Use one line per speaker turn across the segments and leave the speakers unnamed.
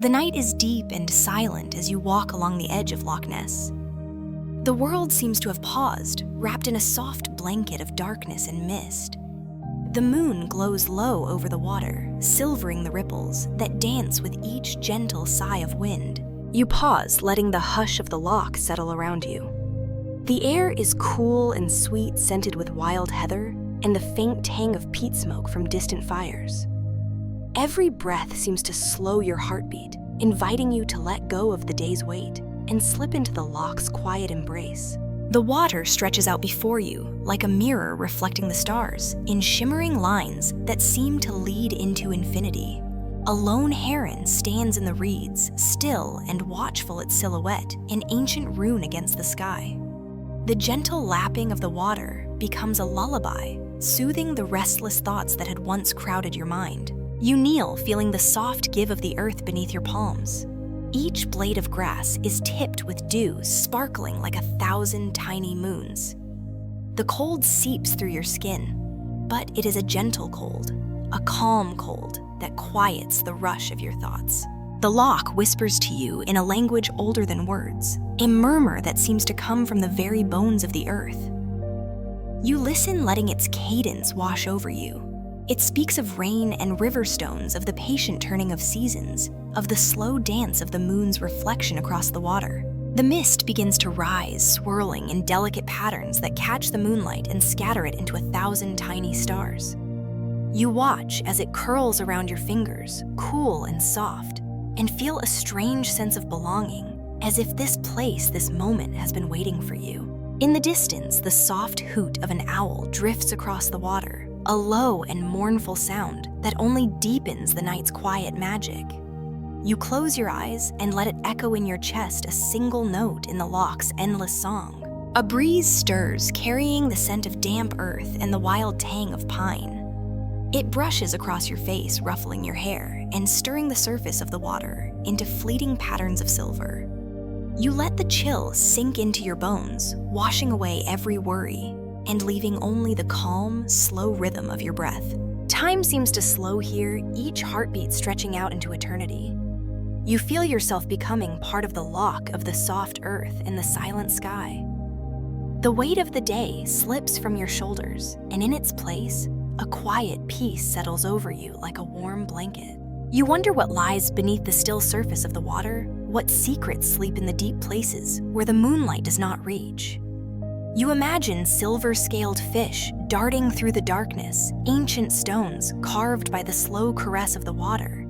The night is deep and silent as you walk along the edge of Loch Ness. The world seems to have paused, wrapped in a soft blanket of darkness and mist. The moon glows low over the water, silvering the ripples that dance with each gentle sigh of wind. You pause, letting the hush of the loch settle around you. The air is cool and sweet, scented with wild heather and the faint tang of peat smoke from distant fires. Every breath seems to slow your heartbeat, inviting you to let go of the day's weight and slip into the loch's quiet embrace. The water stretches out before you, like a mirror reflecting the stars, in shimmering lines that seem to lead into infinity. A lone heron stands in the reeds, still and watchful, its silhouette, an ancient rune against the sky. The gentle lapping of the water becomes a lullaby, soothing the restless thoughts that had once crowded your mind. You kneel, feeling the soft give of the earth beneath your palms. Each blade of grass is tipped with dew, sparkling like 1,000 tiny moons. The cold seeps through your skin, but it is a gentle cold, a calm cold that quiets the rush of your thoughts. The loch whispers to you in a language older than words, a murmur that seems to come from the very bones of the earth. You listen, letting its cadence wash over you. It speaks of rain and river stones, of the patient turning of seasons, of the slow dance of the moon's reflection across the water. The mist begins to rise, swirling in delicate patterns that catch the moonlight and scatter it into 1,000 tiny stars. You watch as it curls around your fingers, cool and soft, and feel a strange sense of belonging, as if this place, this moment, has been waiting for you. In the distance, the soft hoot of an owl drifts across the water, a low and mournful sound that only deepens the night's quiet magic. You close your eyes and let it echo in your chest, a single note in the loch's endless song. A breeze stirs, carrying the scent of damp earth and the wild tang of pine. It brushes across your face, ruffling your hair and stirring the surface of the water into fleeting patterns of silver. You let the chill sink into your bones, washing away every worry and leaving only the calm, slow rhythm of your breath. Time seems to slow here, each heartbeat stretching out into eternity. You feel yourself becoming part of the loch, of the soft earth and the silent sky. The weight of the day slips from your shoulders, and in its place, a quiet peace settles over you like a warm blanket. You wonder what lies beneath the still surface of the water, what secrets sleep in the deep places where the moonlight does not reach. You imagine silver-scaled fish darting through the darkness, ancient stones carved by the slow caress of the water,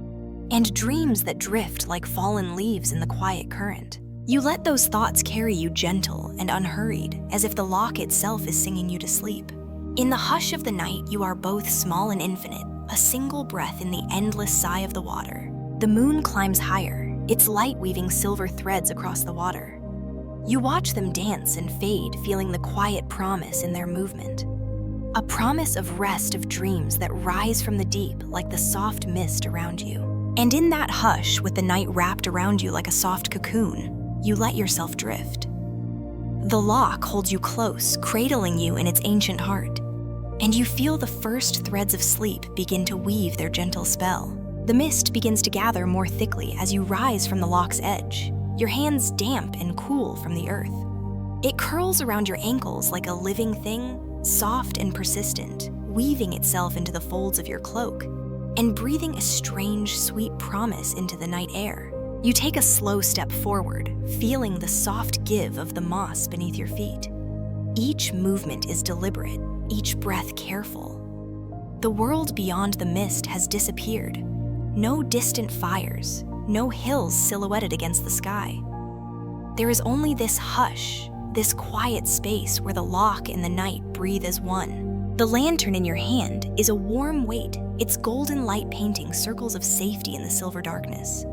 and dreams that drift like fallen leaves in the quiet current. You let those thoughts carry you gentle and unhurried, as if the loch itself is singing you to sleep. In the hush of the night, you are both small and infinite, a single breath in the endless sigh of the water. The moon climbs higher, its light weaving silver threads across the water. You watch them dance and fade, feeling the quiet promise in their movement. A promise of rest, of dreams that rise from the deep like the soft mist around you. And in that hush, with the night wrapped around you like a soft cocoon, you let yourself drift. The loch holds you close, cradling you in its ancient heart. And you feel the first threads of sleep begin to weave their gentle spell. The mist begins to gather more thickly as you rise from the loch's edge, your hands damp and cool from the earth. It curls around your ankles like a living thing, soft and persistent, weaving itself into the folds of your cloak and breathing a strange, sweet promise into the night air. You take a slow step forward, feeling the soft give of the moss beneath your feet. Each movement is deliberate, each breath careful. The world beyond the mist has disappeared. No distant fires, no hills silhouetted against the sky. There is only this hush, this quiet space where the loch and the night breathe as one. The lantern in your hand is a warm weight, its golden light painting circles of safety in the silver darkness.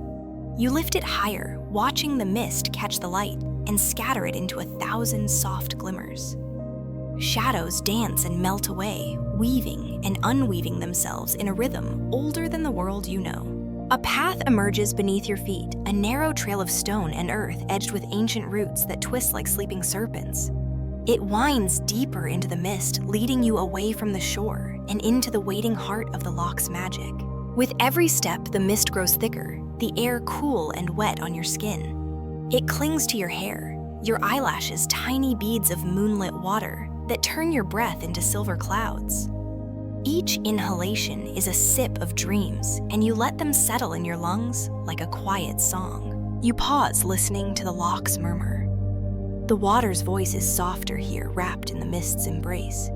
You lift it higher, watching the mist catch the light and scatter it into 1,000 soft glimmers. Shadows dance and melt away, weaving and unweaving themselves in a rhythm older than the world you know. A path emerges beneath your feet, a narrow trail of stone and earth edged with ancient roots that twist like sleeping serpents. It winds deeper into the mist, leading you away from the shore and into the waiting heart of the loch's magic. With every step, the mist grows thicker, the air cool and wet on your skin. It clings to your hair, your eyelashes tiny beads of moonlit water that turn your breath into silver clouds. Each inhalation is a sip of dreams, and you let them settle in your lungs like a quiet song. You pause listening to the loch's murmur. The water's voice is softer here, wrapped in the mist's embrace.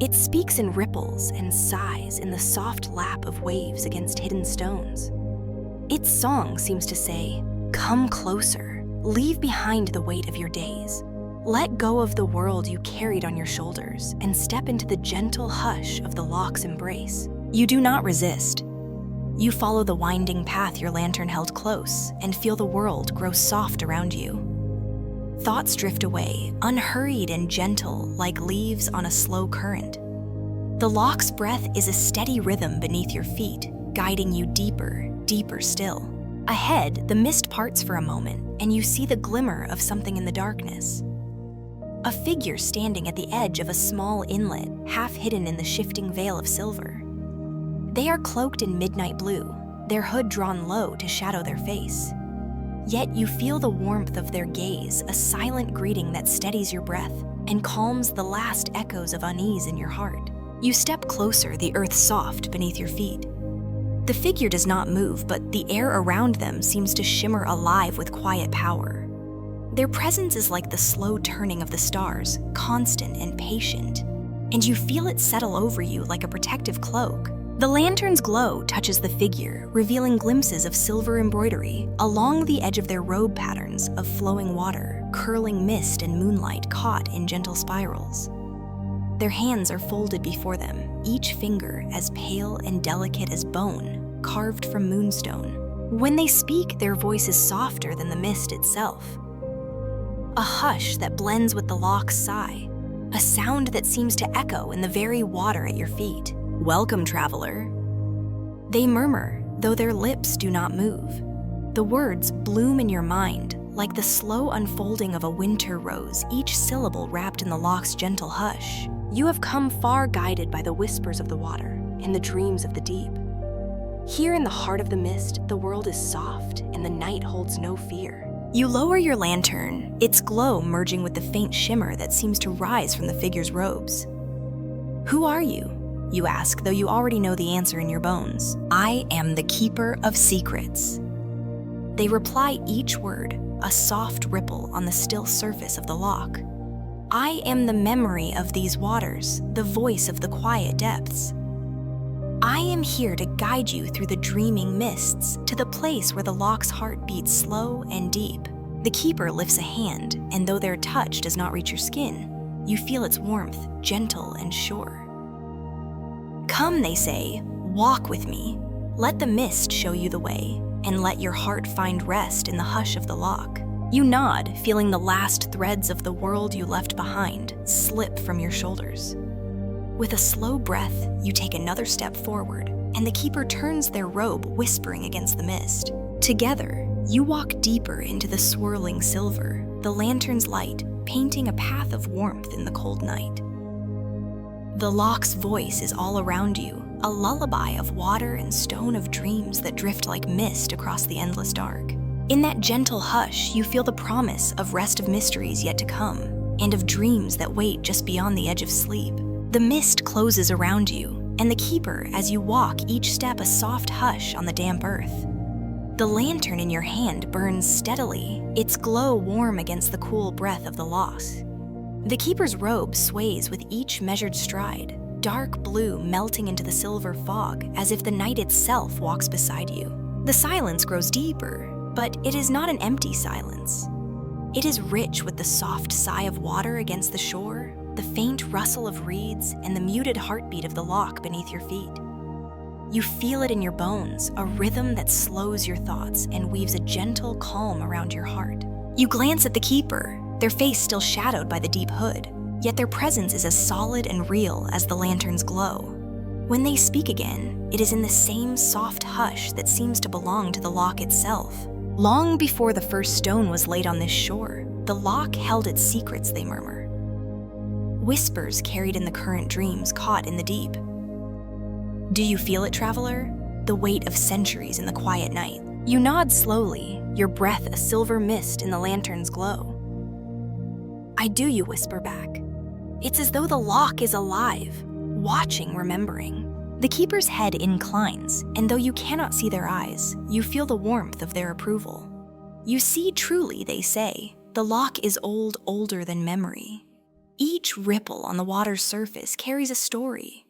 It speaks in ripples and sighs in the soft lap of waves against hidden stones. Its song seems to say, "Come closer, leave behind the weight of your days. Let go of the world you carried on your shoulders and step into the gentle hush of the loch's embrace." You do not resist. You follow the winding path your lantern held close and feel the world grow soft around you. Thoughts drift away, unhurried and gentle like leaves on a slow current. The loch's breath is a steady rhythm beneath your feet, guiding you deeper, deeper still. Ahead, the mist parts for a moment, and you see the glimmer of something in the darkness. A figure standing at the edge of a small inlet, half hidden in the shifting veil of silver. They are cloaked in midnight blue, their hood drawn low to shadow their face. Yet you feel the warmth of their gaze, a silent greeting that steadies your breath and calms the last echoes of unease in your heart. You step closer, the earth soft beneath your feet. The figure does not move, but the air around them seems to shimmer alive with quiet power. Their presence is like the slow turning of the stars, constant and patient, and you feel it settle over you like a protective cloak. The lantern's glow touches the figure, revealing glimpses of silver embroidery along the edge of their robe, patterns of flowing water, curling mist and moonlight caught in gentle spirals. Their hands are folded before them, each finger as pale and delicate as bone, carved from moonstone. When they speak, their voice is softer than the mist itself. A hush that blends with the loch's sigh, a sound that seems to echo in the very water at your feet. "Welcome, traveler." They murmur, though their lips do not move. The words bloom in your mind like the slow unfolding of a winter rose, each syllable wrapped in the loch's gentle hush. You have come far, guided by the whispers of the water and the dreams of the deep. Here in the heart of the mist, the world is soft and the night holds no fear. You lower your lantern, its glow merging with the faint shimmer that seems to rise from the figure's robes. "Who are you?" you ask, though you already know the answer in your bones. "I am the keeper of secrets." They reply each word, a soft ripple on the still surface of the loch. "I am the memory of these waters, the voice of the quiet depths. I am here to guide you through the dreaming mists to the place where the loch's heart beats slow and deep." The keeper lifts a hand, and though their touch does not reach your skin, you feel its warmth, gentle and sure. "Come," they say, "walk with me. Let the mist show you the way, and let your heart find rest in the hush of the loch." You nod, feeling the last threads of the world you left behind slip from your shoulders. With a slow breath, you take another step forward, and the keeper turns their robe, whispering against the mist. Together, you walk deeper into the swirling silver, the lantern's light painting a path of warmth in the cold night. The loch's voice is all around you, a lullaby of water and stone, of dreams that drift like mist across the endless dark. In that gentle hush, you feel the promise of rest, of mysteries yet to come, and of dreams that wait just beyond the edge of sleep. The mist closes around you, and the keeper, as you walk each step, a soft hush on the damp earth. The lantern in your hand burns steadily, its glow warm against the cool breath of the loch. The keeper's robe sways with each measured stride, dark blue melting into the silver fog as if the night itself walks beside you. The silence grows deeper, but it is not an empty silence. It is rich with the soft sigh of water against the shore, the faint rustle of reeds, and the muted heartbeat of the loch beneath your feet. You feel it in your bones, a rhythm that slows your thoughts and weaves a gentle calm around your heart. You glance at the keeper, their face still shadowed by the deep hood, yet their presence is as solid and real as the lantern's glow. When they speak again, it is in the same soft hush that seems to belong to the loch itself. Long before the first stone was laid on this shore, the loch held its secrets, they murmur. Whispers carried in the current, dreams caught in the deep. Do you feel it, traveler? The weight of centuries in the quiet night. You nod slowly, your breath a silver mist in the lantern's glow. "I do," you whisper back. It's as though the loch is alive, watching, remembering. The keeper's head inclines, and though you cannot see their eyes, you feel the warmth of their approval. "You see truly," they say, "the loch is old, older than memory. Each ripple on the water's surface carries a story.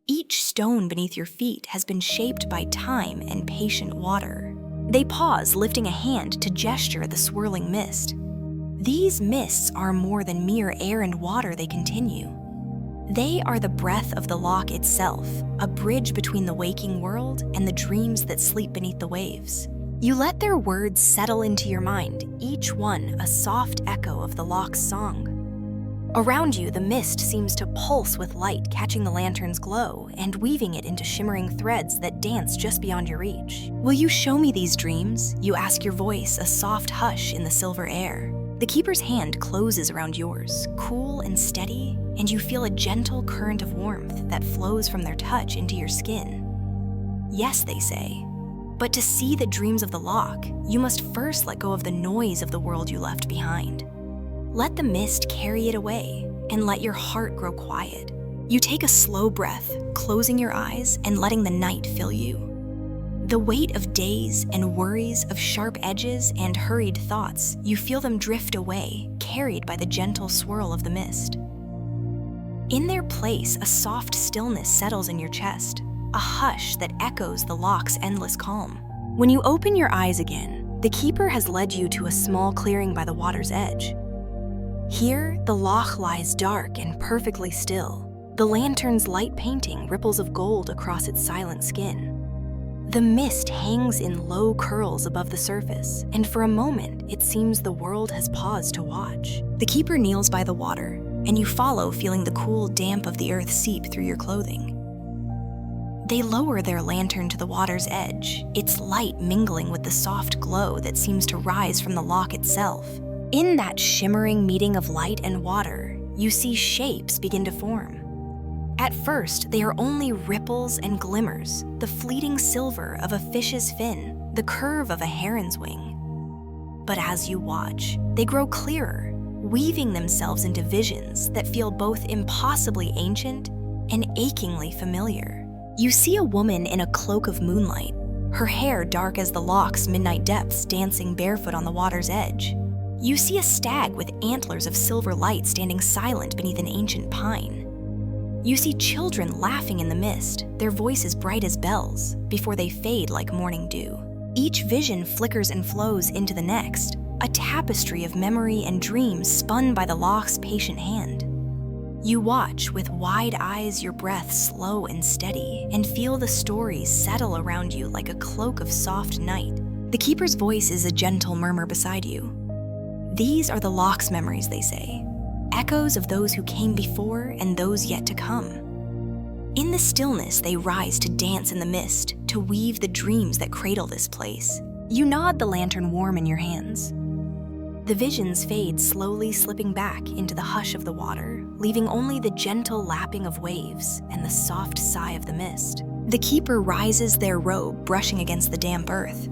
Each stone beneath your feet has been shaped by time and patient water." They pause, lifting a hand to gesture at the swirling mist. "These mists are more than mere air and water," they continue. "They are the breath of the loch itself, a bridge between the waking world and the dreams that sleep beneath the waves." You let their words settle into your mind, each one a soft echo of the loch's song. Around you, the mist seems to pulse with light, catching the lantern's glow and weaving it into shimmering threads that dance just beyond your reach. "Will you show me these dreams?" You ask, your voice a soft hush in the silver air. The keeper's hand closes around yours, cool and steady, and you feel a gentle current of warmth that flows from their touch into your skin. "Yes," they say, "but to see the dreams of the loch, you must first let go of the noise of the world you left behind. Let the mist carry it away, and let your heart grow quiet." You take a slow breath, closing your eyes and letting the night fill you. The weight of days and worries, of sharp edges and hurried thoughts, you feel them drift away, carried by the gentle swirl of the mist. In their place, a soft stillness settles in your chest, a hush that echoes the loch's endless calm. When you open your eyes again, the keeper has led you to a small clearing by the water's edge. Here, the loch lies dark and perfectly still, the lantern's light painting ripples of gold across its silent skin. The mist hangs in low curls above the surface, and for a moment, it seems the world has paused to watch. The keeper kneels by the water, and you follow, feeling the cool damp of the earth seep through your clothing. They lower their lantern to the water's edge, its light mingling with the soft glow that seems to rise from the loch itself. In that shimmering meeting of light and water, you see shapes begin to form. At first, they are only ripples and glimmers, the fleeting silver of a fish's fin, the curve of a heron's wing. But as you watch, they grow clearer, weaving themselves into visions that feel both impossibly ancient and achingly familiar. You see a woman in a cloak of moonlight, her hair dark as the loch's midnight depths dancing barefoot on the water's edge. You see a stag with antlers of silver light standing silent beneath an ancient pine. You see children laughing in the mist, their voices bright as bells, before they fade like morning dew. Each vision flickers and flows into the next, a tapestry of memory and dreams spun by the loch's patient hand. You watch with wide eyes, your breath slow and steady, and feel the stories settle around you like a cloak of soft night. The keeper's voice is a gentle murmur beside you. These are the loch's memories, they say, echoes of those who came before and those yet to come. In the stillness, they rise to dance in the mist, to weave the dreams that cradle this place. You nod, the lantern warm in your hands. The visions fade, slowly slipping back into the hush of the water, leaving only the gentle lapping of waves and the soft sigh of the mist. The keeper rises, their robe brushing against the damp earth.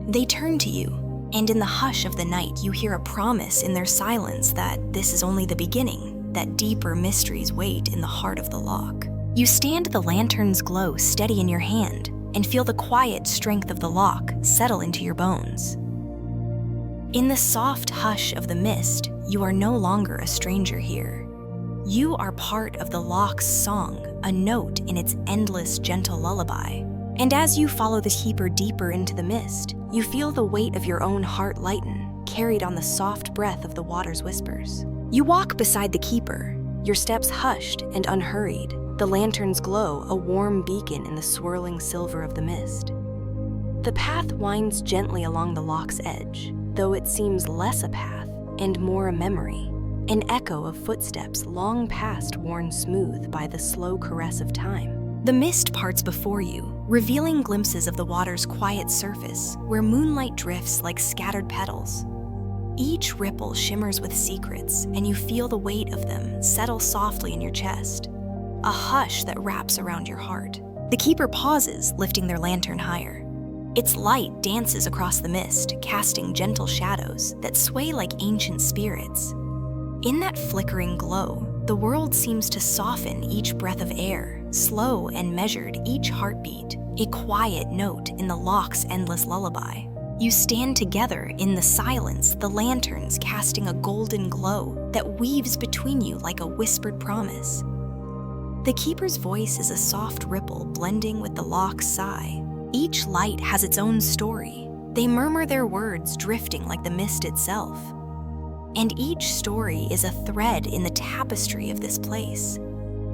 They turn to you, and in the hush of the night, you hear a promise in their silence that this is only the beginning, that deeper mysteries wait in the heart of the loch. You stand the lantern's glow steady in your hand and feel the quiet strength of the loch settle into your bones. In the soft hush of the mist, you are no longer a stranger here. You are part of the loch's song, a note in its endless, gentle lullaby. And as you follow the keeper deeper into the mist, you feel the weight of your own heart lighten, carried on the soft breath of the water's whispers. You walk beside the keeper, your steps hushed and unhurried, the lantern's glow a warm beacon in the swirling silver of the mist. The path winds gently along the loch's edge, though it seems less a path and more a memory, an echo of footsteps long past worn smooth by the slow caress of time. The mist parts before you, revealing glimpses of the water's quiet surface, where moonlight drifts like scattered petals. Each ripple shimmers with secrets, and you feel the weight of them settle softly in your chest, a hush that wraps around your heart. The keeper pauses, lifting their lantern higher. Its light dances across the mist, casting gentle shadows that sway like ancient spirits. In that flickering glow, the world seems to soften each breath of air, slow and measured each heartbeat, a quiet note in the loch's endless lullaby. You stand together in the silence, the lanterns casting a golden glow that weaves between you like a whispered promise. The keeper's voice is a soft ripple blending with the loch's sigh. Each light has its own story. They murmur their words, drifting like the mist itself. And each story is a thread in the tapestry of this place.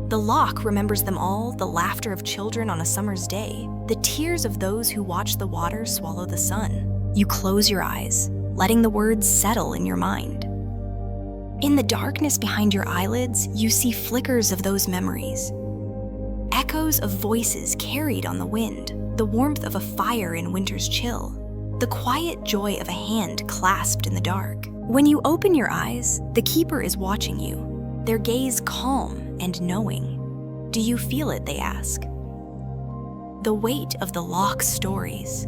The loch remembers them all, the laughter of children on a summer's day, the tears of those who watch the water swallow the sun. You close your eyes, letting the words settle in your mind. In the darkness behind your eyelids, you see flickers of those memories. Echoes of voices carried on the wind, the warmth of a fire in winter's chill, the quiet joy of a hand clasped in the dark. When you open your eyes, the keeper is watching you, their gaze calm and knowing. Do you feel it, they ask? The weight of the loch's stories.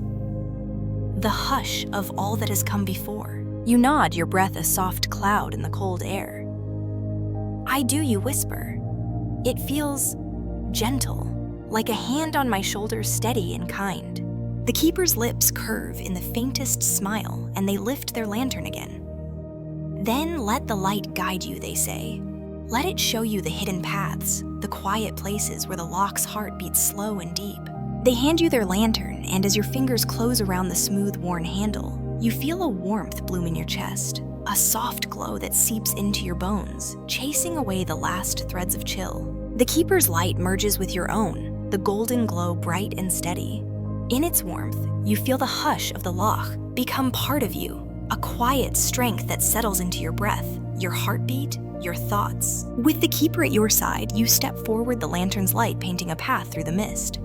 The hush of all that has come before. You nod, your breath a soft cloud in the cold air. I do, you whisper. It feels gentle, like a hand on my shoulder, steady and kind. The keeper's lips curve in the faintest smile, and they lift their lantern again. Then let the light guide you, they say. Let it show you the hidden paths, the quiet places where the loch's heart beats slow and deep. They hand you their lantern, and as your fingers close around the smooth, worn handle, you feel a warmth bloom in your chest, a soft glow that seeps into your bones, chasing away the last threads of chill. The keeper's light merges with your own, the golden glow bright and steady. In its warmth, you feel the hush of the loch become part of you, a quiet strength that settles into your breath, your heartbeat, your thoughts. With the keeper at your side, you step forward, the lantern's light painting a path through the mist.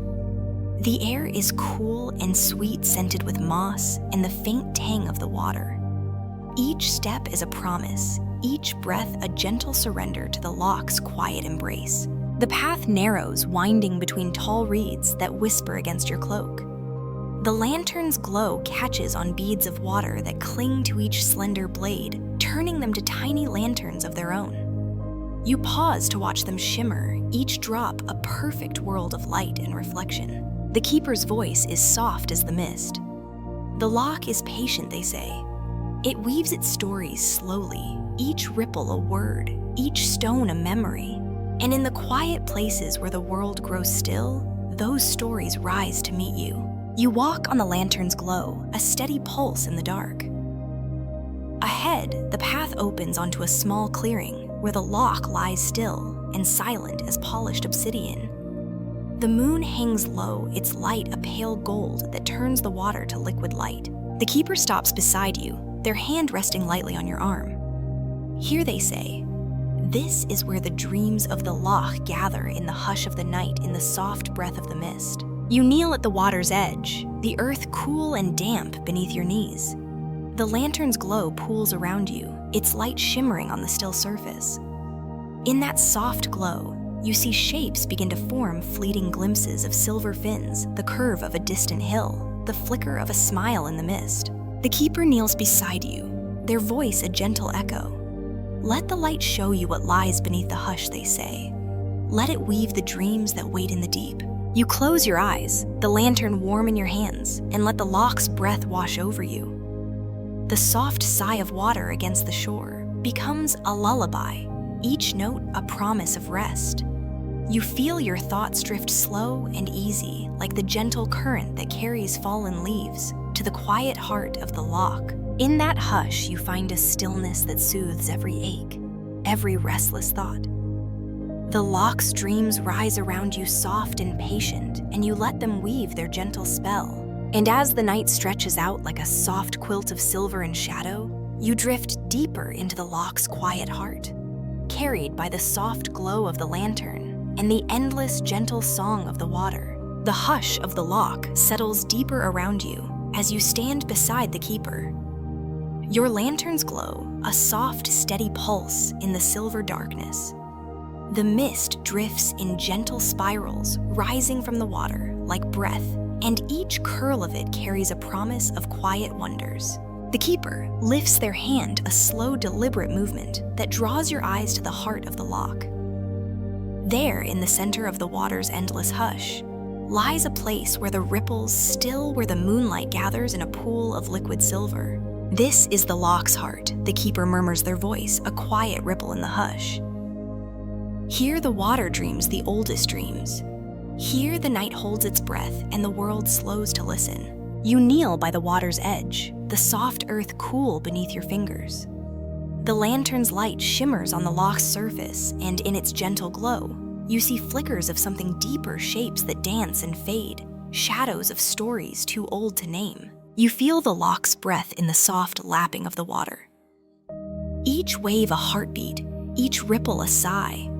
The air is cool and sweet, scented with moss and the faint tang of the water. Each step is a promise, each breath a gentle surrender to the loch's quiet embrace. The path narrows, winding between tall reeds that whisper against your cloak. The lantern's glow catches on beads of water that cling to each slender blade, turning them to tiny lanterns of their own. You pause to watch them shimmer, each drop a perfect world of light and reflection. The keeper's voice is soft as the mist. The loch is patient, they say. It weaves its stories slowly, each ripple a word, each stone a memory. And in the quiet places where the world grows still, those stories rise to meet you. You walk on the lantern's glow, a steady pulse in the dark. Ahead, the path opens onto a small clearing where the loch lies still and silent as polished obsidian. The moon hangs low, its light a pale gold that turns the water to liquid light. The keeper stops beside you, their hand resting lightly on your arm. Here they say, this is where the dreams of the loch gather in the hush of the night, in the soft breath of the mist. You kneel at the water's edge, the earth cool and damp beneath your knees. The lantern's glow pools around you, its light shimmering on the still surface. In that soft glow, you see shapes begin to form, fleeting glimpses of silver fins, the curve of a distant hill, the flicker of a smile in the mist. The keeper kneels beside you, their voice a gentle echo. Let the light show you what lies beneath the hush, they say. Let it weave the dreams that wait in the deep. You close your eyes, the lantern warm in your hands, and let the loch's breath wash over you. The soft sigh of water against the shore becomes a lullaby, each note a promise of rest. You feel your thoughts drift slow and easy, like the gentle current that carries fallen leaves to the quiet heart of the loch. In that hush, you find a stillness that soothes every ache, every restless thought. The loch's dreams rise around you soft and patient, and you let them weave their gentle spell. And as the night stretches out like a soft quilt of silver and shadow, you drift deeper into the loch's quiet heart, carried by the soft glow of the lantern and the endless gentle song of the water. The hush of the loch settles deeper around you as you stand beside the keeper. Your lantern's glow, a soft, steady pulse in the silver darkness. The mist drifts in gentle spirals, rising from the water like breath and each curl of it carries a promise of quiet wonders. The keeper lifts their hand, a slow, deliberate movement that draws your eyes to the heart of the loch. There, in the center of the water's endless hush, lies a place where the ripples still where the moonlight gathers in a pool of liquid silver. This is the loch's heart, the keeper murmurs their voice, a quiet ripple in the hush. Here the water dreams the oldest dreams. Here the night holds its breath and the world slows to listen. You kneel by the water's edge, the soft earth cool beneath your fingers. The lantern's light shimmers on the loch's surface, and in its gentle glow, you see flickers of something deeper, shapes that dance and fade, shadows of stories too old to name. You feel the loch's breath in the soft lapping of the water. Each wave a heartbeat, each ripple a sigh.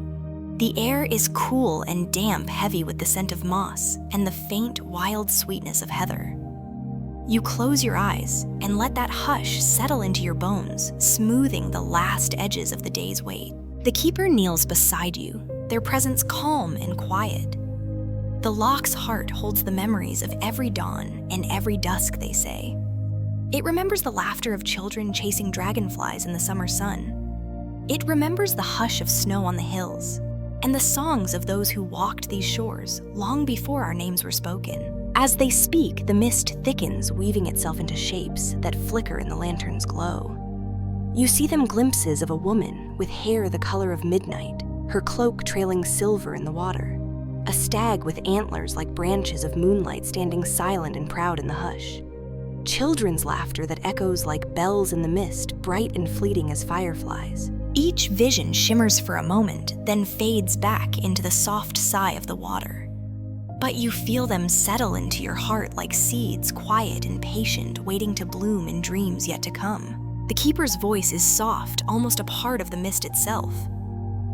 The air is cool and damp, heavy with the scent of moss and the faint, wild sweetness of heather. You close your eyes and let that hush settle into your bones, smoothing the last edges of the day's weight. The keeper kneels beside you, their presence calm and quiet. The loch's heart holds the memories of every dawn and every dusk, they say. It remembers the laughter of children chasing dragonflies in the summer sun. It remembers the hush of snow on the hills and the songs of those who walked these shores long before our names were spoken. As they speak, the mist thickens, weaving itself into shapes that flicker in the lantern's glow. You see them glimpses of a woman with hair the color of midnight, her cloak trailing silver in the water. A stag with antlers like branches of moonlight standing silent and proud in the hush. Children's laughter that echoes like bells in the mist, bright and fleeting as fireflies. Each vision shimmers for a moment, then fades back into the soft sigh of the water. But you feel them settle into your heart like seeds, quiet and patient, waiting to bloom in dreams yet to come. The keeper's voice is soft, almost a part of the mist itself.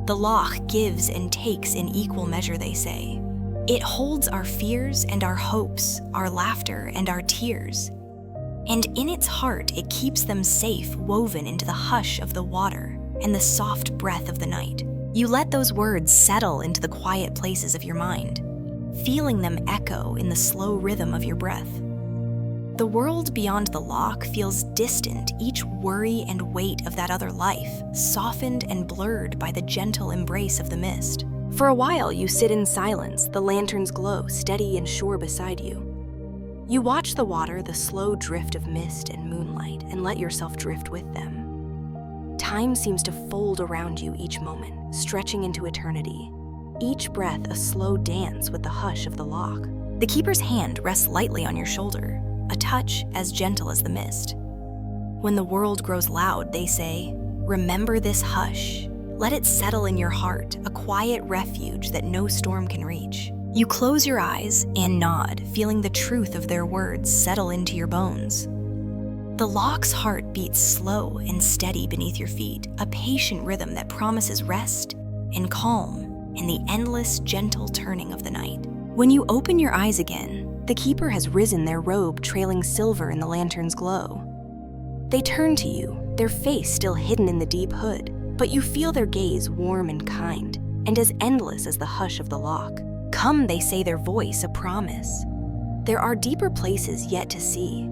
The loch gives and takes in equal measure, they say. It holds our fears and our hopes, our laughter and our tears. And in its heart, it keeps them safe, woven into the hush of the water and the soft breath of the night. You let those words settle into the quiet places of your mind, feeling them echo in the slow rhythm of your breath. The world beyond the loch feels distant, each worry and weight of that other life, softened and blurred by the gentle embrace of the mist. For a while, you sit in silence, the lantern's glow steady and sure beside you. You watch the water, the slow drift of mist and moonlight, and let yourself drift with them. Time seems to fold around you each moment, stretching into eternity. Each breath a slow dance with the hush of the loch. The keeper's hand rests lightly on your shoulder, a touch as gentle as the mist. When the world grows loud, they say, remember this hush. Let it settle in your heart, a quiet refuge that no storm can reach. You close your eyes and nod, feeling the truth of their words settle into your bones. The loch's heart beats slow and steady beneath your feet, a patient rhythm that promises rest and calm and the endless, gentle turning of the night. When you open your eyes again, the keeper has risen, their robe trailing silver in the lantern's glow. They turn to you, their face still hidden in the deep hood, but you feel their gaze warm and kind, and as endless as the hush of the loch. Come, they say, their voice a promise. There are deeper places yet to see.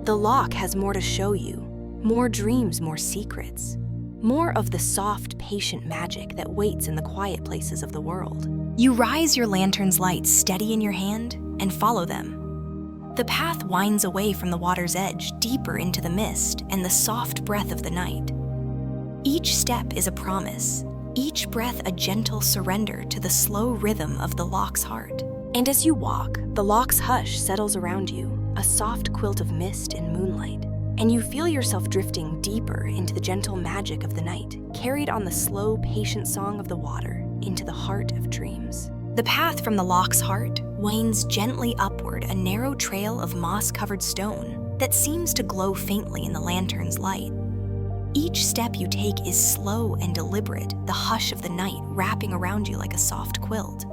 The loch has more to show you, more dreams, more secrets, more of the soft, patient magic that waits in the quiet places of the world. You rise, your lantern's light steady in your hand, and follow them. The path winds away from the water's edge, deeper into the mist and the soft breath of the night. Each step is a promise, each breath a gentle surrender to the slow rhythm of the loch's heart. And as you walk, the loch's hush settles around you, a soft quilt of mist and moonlight, and you feel yourself drifting deeper into the gentle magic of the night, carried on the slow, patient song of the water into the heart of dreams. The path from the loch's heart winds gently upward, a narrow trail of moss-covered stone that seems to glow faintly in the lantern's light. Each step you take is slow and deliberate, the hush of the night wrapping around you like a soft quilt.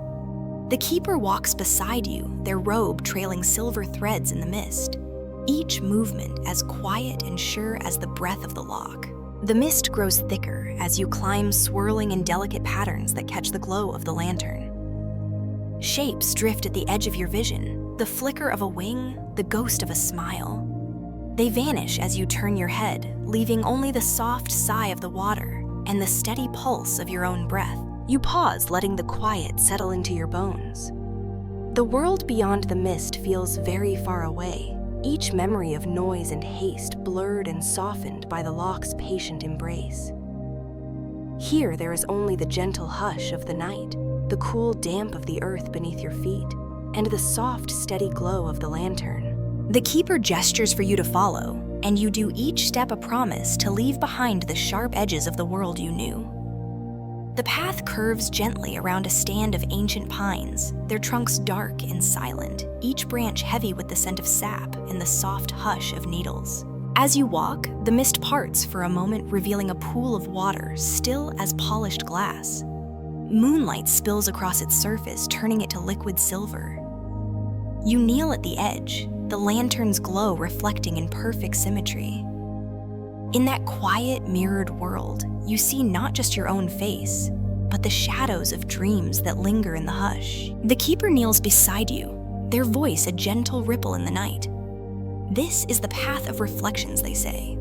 The keeper walks beside you, their robe trailing silver threads in the mist, each movement as quiet and sure as the breath of the loch. The mist grows thicker as you climb, swirling in delicate patterns that catch the glow of the lantern. Shapes drift at the edge of your vision, the flicker of a wing, the ghost of a smile. They vanish as you turn your head, leaving only the soft sigh of the water and the steady pulse of your own breath. You pause, letting the quiet settle into your bones. The world beyond the mist feels very far away, each memory of noise and haste blurred and softened by the loch's patient embrace. Here there is only the gentle hush of the night, the cool damp of the earth beneath your feet, and the soft, steady glow of the lantern. The keeper gestures for you to follow, and you do each step a promise to leave behind the sharp edges of the world you knew. The path curves gently around a stand of ancient pines, their trunks dark and silent, each branch heavy with the scent of sap and the soft hush of needles. As you walk, the mist parts for a moment, revealing a pool of water still as polished glass. Moonlight spills across its surface, turning it to liquid silver. You kneel at the edge, the lantern's glow reflecting in perfect symmetry. In that quiet, mirrored world, you see not just your own face, but the shadows of dreams that linger in the hush. The keeper kneels beside you, their voice a gentle ripple in the night. This is the path of reflections, they say.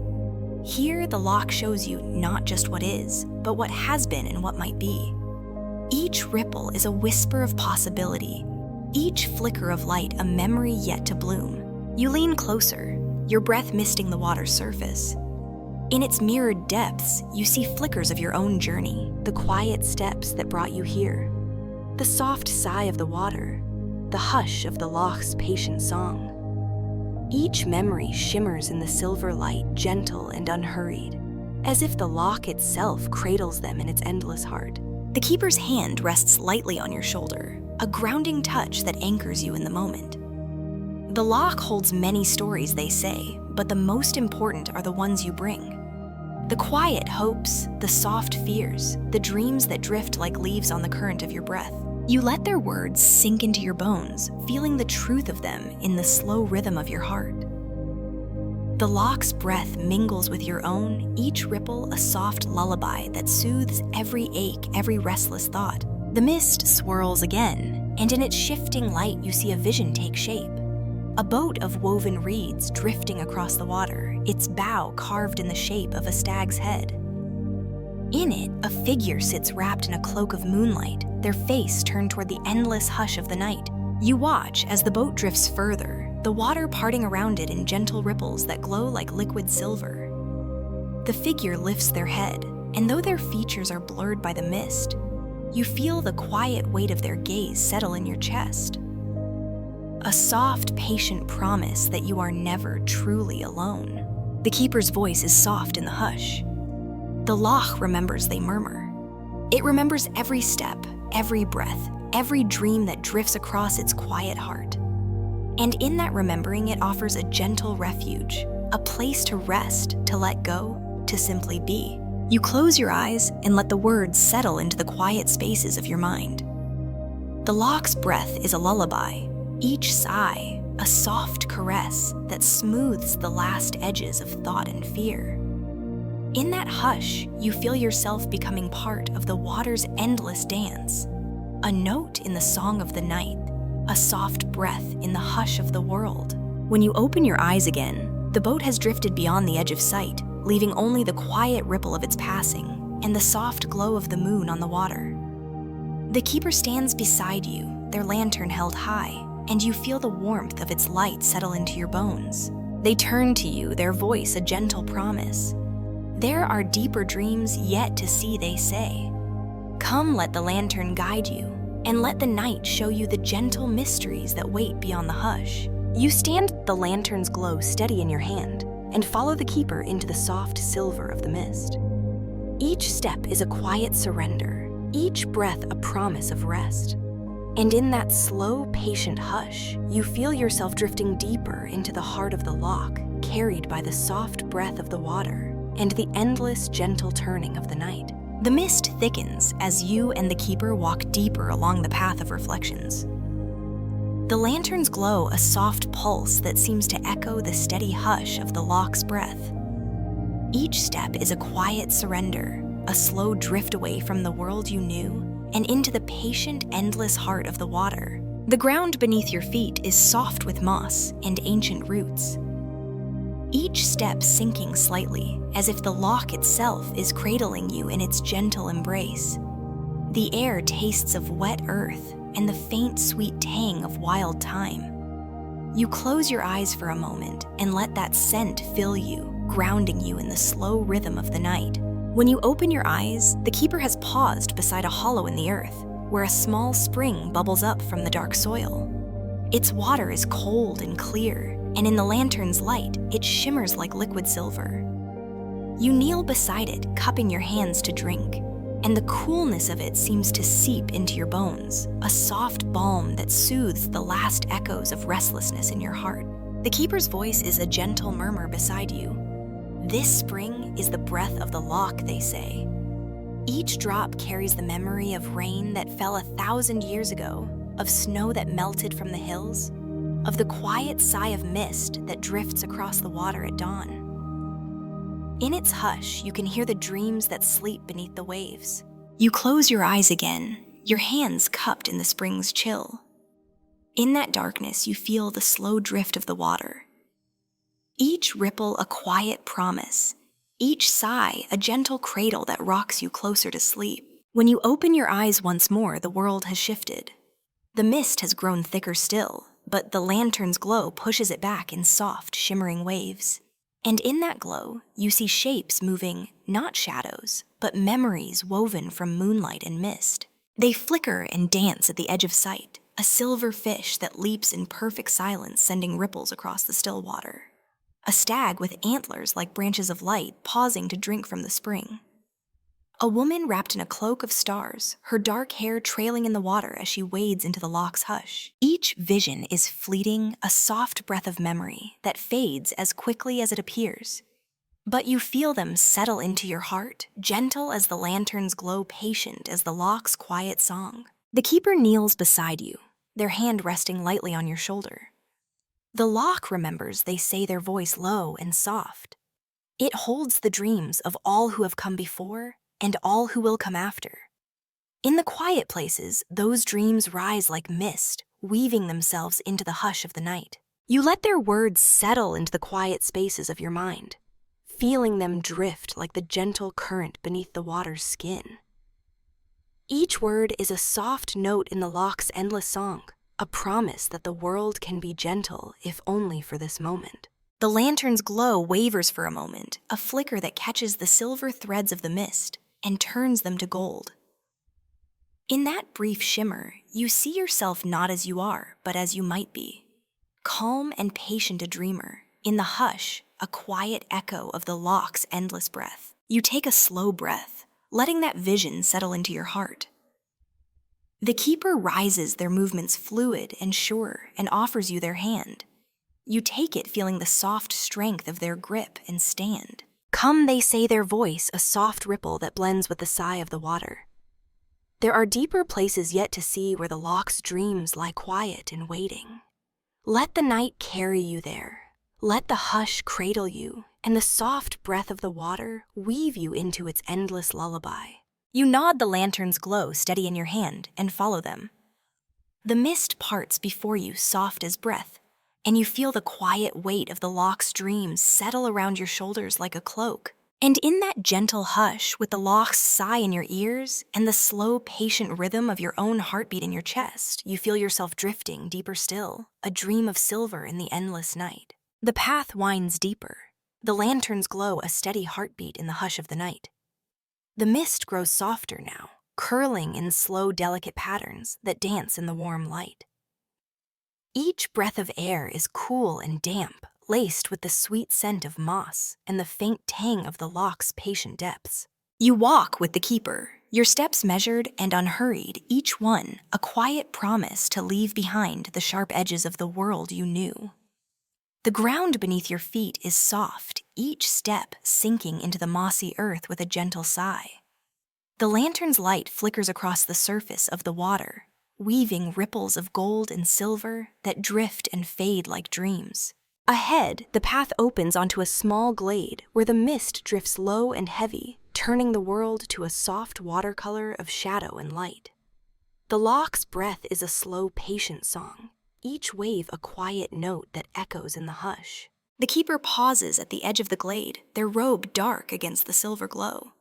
Here, the loch shows you not just what is, but what has been and what might be. Each ripple is a whisper of possibility, each flicker of light a memory yet to bloom. You lean closer, your breath misting the water's surface. In its mirrored depths, you see flickers of your own journey, the quiet steps that brought you here, the soft sigh of the water, the hush of the loch's patient song. Each memory shimmers in the silver light, gentle and unhurried, as if the loch itself cradles them in its endless heart. The keeper's hand rests lightly on your shoulder, a grounding touch that anchors you in the moment. The loch holds many stories, they say, but the most important are the ones you bring. The quiet hopes, the soft fears, the dreams that drift like leaves on the current of your breath. You let their words sink into your bones, feeling the truth of them in the slow rhythm of your heart. The loch's breath mingles with your own, each ripple a soft lullaby that soothes every ache, every restless thought. The mist swirls again, and in its shifting light you see a vision take shape. A boat of woven reeds drifting across the water, its bow carved in the shape of a stag's head. In it, a figure sits wrapped in a cloak of moonlight, their face turned toward the endless hush of the night. You watch as the boat drifts further, the water parting around it in gentle ripples that glow like liquid silver. The figure lifts their head, and though their features are blurred by the mist, you feel the quiet weight of their gaze settle in your chest. A soft, patient promise that you are never truly alone. The keeper's voice is soft in the hush. The loch remembers, they murmur. It remembers every step, every breath, every dream that drifts across its quiet heart. And in that remembering, it offers a gentle refuge, a place to rest, to let go, to simply be. You close your eyes and let the words settle into the quiet spaces of your mind. The loch's breath is a lullaby, each sigh a soft caress that smooths the last edges of thought and fear. In that hush, you feel yourself becoming part of the water's endless dance, a note in the song of the night, a soft breath in the hush of the world. When you open your eyes again, the boat has drifted beyond the edge of sight, leaving only the quiet ripple of its passing and the soft glow of the moon on the water. The keeper stands beside you, their lantern held high, and you feel the warmth of its light settle into your bones. They turn to you, their voice a gentle promise. There are deeper dreams yet to see, they say. Come, let the lantern guide you, and let the night show you the gentle mysteries that wait beyond the hush. You stand the lantern's glow steady in your hand, and follow the keeper into the soft silver of the mist. Each step is a quiet surrender, each breath a promise of rest. And in that slow, patient hush, you feel yourself drifting deeper into the heart of the loch, carried by the soft breath of the water and the endless, gentle turning of the night. The mist thickens as you and the keeper walk deeper along the path of reflections. The lanterns glow a soft pulse that seems to echo the steady hush of the loch's breath. Each step is a quiet surrender, a slow drift away from the world you knew and into the patient, endless heart of the water. The ground beneath your feet is soft with moss and ancient roots, each step sinking slightly, as if the loch itself is cradling you in its gentle embrace. The air tastes of wet earth and the faint, sweet tang of wild thyme. You close your eyes for a moment and let that scent fill you, grounding you in the slow rhythm of the night. When you open your eyes, the keeper has paused beside a hollow in the earth, where a small spring bubbles up from the dark soil. Its water is cold and clear, and in the lantern's light, it shimmers like liquid silver. You kneel beside it, cupping your hands to drink, and the coolness of it seems to seep into your bones, a soft balm that soothes the last echoes of restlessness in your heart. The keeper's voice is a gentle murmur beside you. This spring is the breath of the loch, they say. Each drop carries the memory of rain that fell 1,000 years ago, of snow that melted from the hills, of the quiet sigh of mist that drifts across the water at dawn. In its hush, you can hear the dreams that sleep beneath the waves. You close your eyes again, your hands cupped in the spring's chill. In that darkness, you feel the slow drift of the water. Each ripple a quiet promise, each sigh a gentle cradle that rocks you closer to sleep. When you open your eyes once more, the world has shifted. The mist has grown thicker still, but the lantern's glow pushes it back in soft, shimmering waves. And in that glow, you see shapes moving, not shadows, but memories woven from moonlight and mist. They flicker and dance at the edge of sight, a silver fish that leaps in perfect silence, sending ripples across the still water. A stag with antlers like branches of light pausing to drink from the spring. A woman wrapped in a cloak of stars, her dark hair trailing in the water as she wades into the loch's hush. Each vision is fleeting, a soft breath of memory that fades as quickly as it appears. But you feel them settle into your heart, gentle as the lantern's glow, patient as the loch's quiet song. The keeper kneels beside you, their hand resting lightly on your shoulder. The loch remembers they say, their voice low and soft. It holds the dreams of all who have come before and all who will come after. In the quiet places, those dreams rise like mist, weaving themselves into the hush of the night. You let their words settle into the quiet spaces of your mind, feeling them drift like the gentle current beneath the water's skin. Each word is a soft note in the loch's endless song, a promise that the world can be gentle if only for this moment. The lantern's glow wavers for a moment, a flicker that catches the silver threads of the mist and turns them to gold. In that brief shimmer, you see yourself not as you are, but as you might be. Calm and patient, a dreamer. In the hush, a quiet echo of the loch's endless breath. You take a slow breath, letting that vision settle into your heart. The keeper rises, their movements fluid and sure, and offers you their hand. You take it, feeling the soft strength of their grip, and stand. Come, they say, their voice, a soft ripple that blends with the sigh of the water. There are deeper places yet to see where the loch's dreams lie quiet and waiting. Let the night carry you there. Let the hush cradle you, and the soft breath of the water weave you into its endless lullaby. You nod, the lantern's glow steady in your hand, and follow them. The mist parts before you, soft as breath, and you feel the quiet weight of the loch's dreams settle around your shoulders like a cloak. And in that gentle hush, with the loch's sigh in your ears and the slow, patient rhythm of your own heartbeat in your chest, you feel yourself drifting deeper still, a dream of silver in the endless night. The path winds deeper, the lantern's glow a steady heartbeat in the hush of the night. The mist grows softer now, curling in slow, delicate patterns that dance in the warm light. Each breath of air is cool and damp, laced with the sweet scent of moss and the faint tang of the loch's patient depths. You walk with the keeper, your steps measured and unhurried, each one a quiet promise to leave behind the sharp edges of the world you knew. The ground beneath your feet is soft, each step sinking into the mossy earth with a gentle sigh. The lantern's light flickers across the surface of the water, weaving ripples of gold and silver that drift and fade like dreams. Ahead, the path opens onto a small glade where the mist drifts low and heavy, turning the world to a soft watercolor of shadow and light. The loch's breath is a slow, patient song, each wave a quiet note that echoes in the hush. The keeper pauses at the edge of the glade, their robe dark against the silver glow.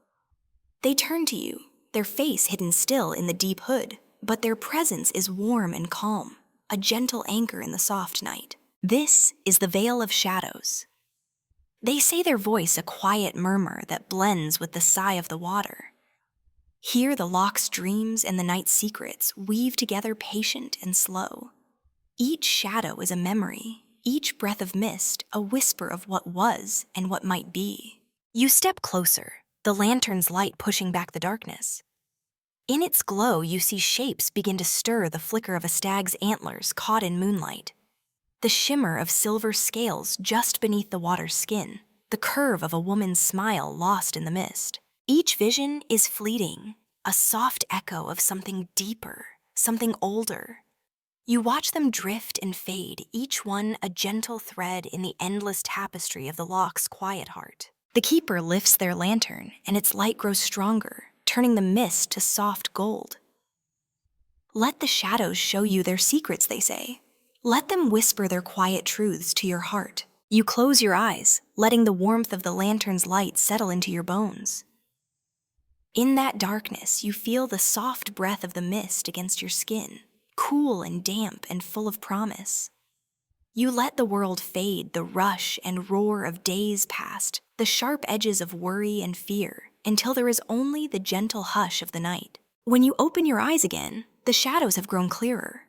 They turn to you, their face hidden still in the deep hood, but their presence is warm and calm, a gentle anchor in the soft night. This is the Veil of Shadows. They say their voice a quiet murmur that blends with the sigh of the water. Here the loch's dreams and the night's secrets weave together patient and slow. Each shadow is a memory, each breath of mist a whisper of what was and what might be. You step closer, the lantern's light pushing back the darkness. In its glow, you see shapes begin to stir, the flicker of a stag's antlers caught in moonlight, the shimmer of silver scales just beneath the water's skin, the curve of a woman's smile lost in the mist. Each vision is fleeting, a soft echo of something deeper, something older. You watch them drift and fade, each one a gentle thread in the endless tapestry of the loch's quiet heart. The keeper lifts their lantern, and its light grows stronger, turning the mist to soft gold. Let the shadows show you their secrets, they say. Let them whisper their quiet truths to your heart. You close your eyes, letting the warmth of the lantern's light settle into your bones. In that darkness, you feel the soft breath of the mist against your skin, cool and damp and full of promise. You let the world fade, the rush and roar of days past, the sharp edges of worry and fear, until there is only the gentle hush of the night. When you open your eyes again, the shadows have grown clearer.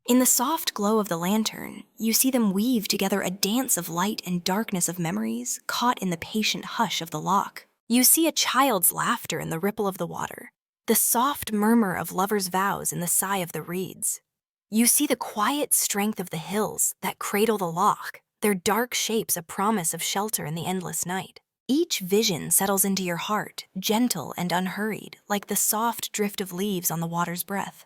In the soft glow of the lantern, you see them weave together a dance of light and darkness of memories caught in the patient hush of the loch. You see a child's laughter in the ripple of the water, the soft murmur of lovers' vows in the sigh of the reeds. You see the quiet strength of the hills that cradle the loch, their dark shapes a promise of shelter in the endless night. Each vision settles into your heart, gentle and unhurried, like the soft drift of leaves on the water's breath.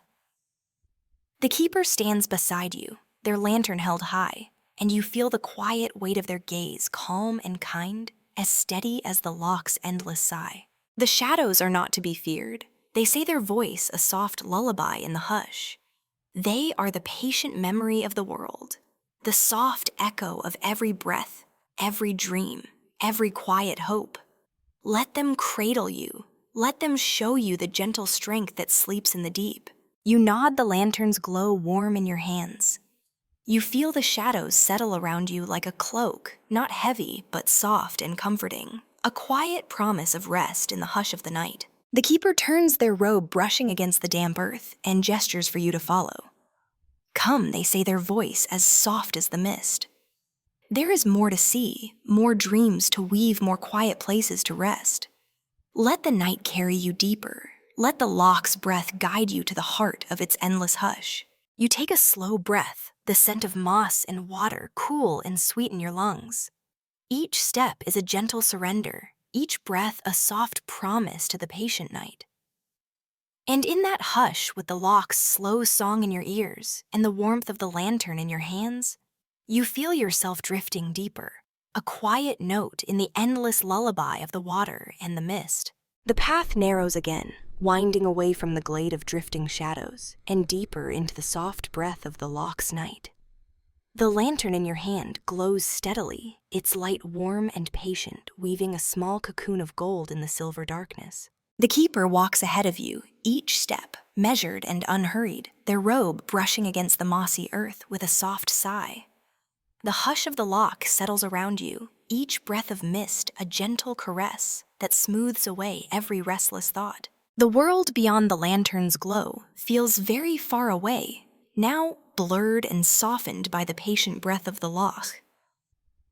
The keeper stands beside you, their lantern held high, and you feel the quiet weight of their gaze, calm and kind, as steady as the loch's endless sigh. The shadows are not to be feared. They say their voice a soft lullaby in the hush. They are the patient memory of the world, the soft echo of every breath, every dream, every quiet hope. Let them cradle you. Let them show you the gentle strength that sleeps in the deep. You nod the lantern's glow warm in your hands. You feel the shadows settle around you like a cloak, not heavy, but soft and comforting, a quiet promise of rest in the hush of the night. The keeper turns their robe brushing against the damp earth and gestures for you to follow. Come, they say, their voice as soft as the mist. There is more to see, more dreams to weave, more quiet places to rest. Let the night carry you deeper. Let the loch's breath guide you to the heart of its endless hush. You take a slow breath, the scent of moss and water cool and sweet in your lungs. Each step is a gentle surrender, each breath a soft promise to the patient night. And in that hush, with the loch's slow song in your ears and the warmth of the lantern in your hands, you feel yourself drifting deeper, a quiet note in the endless lullaby of the water and the mist. The path narrows again, winding away from the glade of drifting shadows and deeper into the soft breath of the loch's night. The lantern in your hand glows steadily, its light warm and patient, weaving a small cocoon of gold in the silver darkness. The keeper walks ahead of you, each step measured and unhurried, their robe brushing against the mossy earth with a soft sigh. The hush of the loch settles around you, each breath of mist a gentle caress that smooths away every restless thought. The world beyond the lantern's glow feels very far away, now blurred and softened by the patient breath of the loch.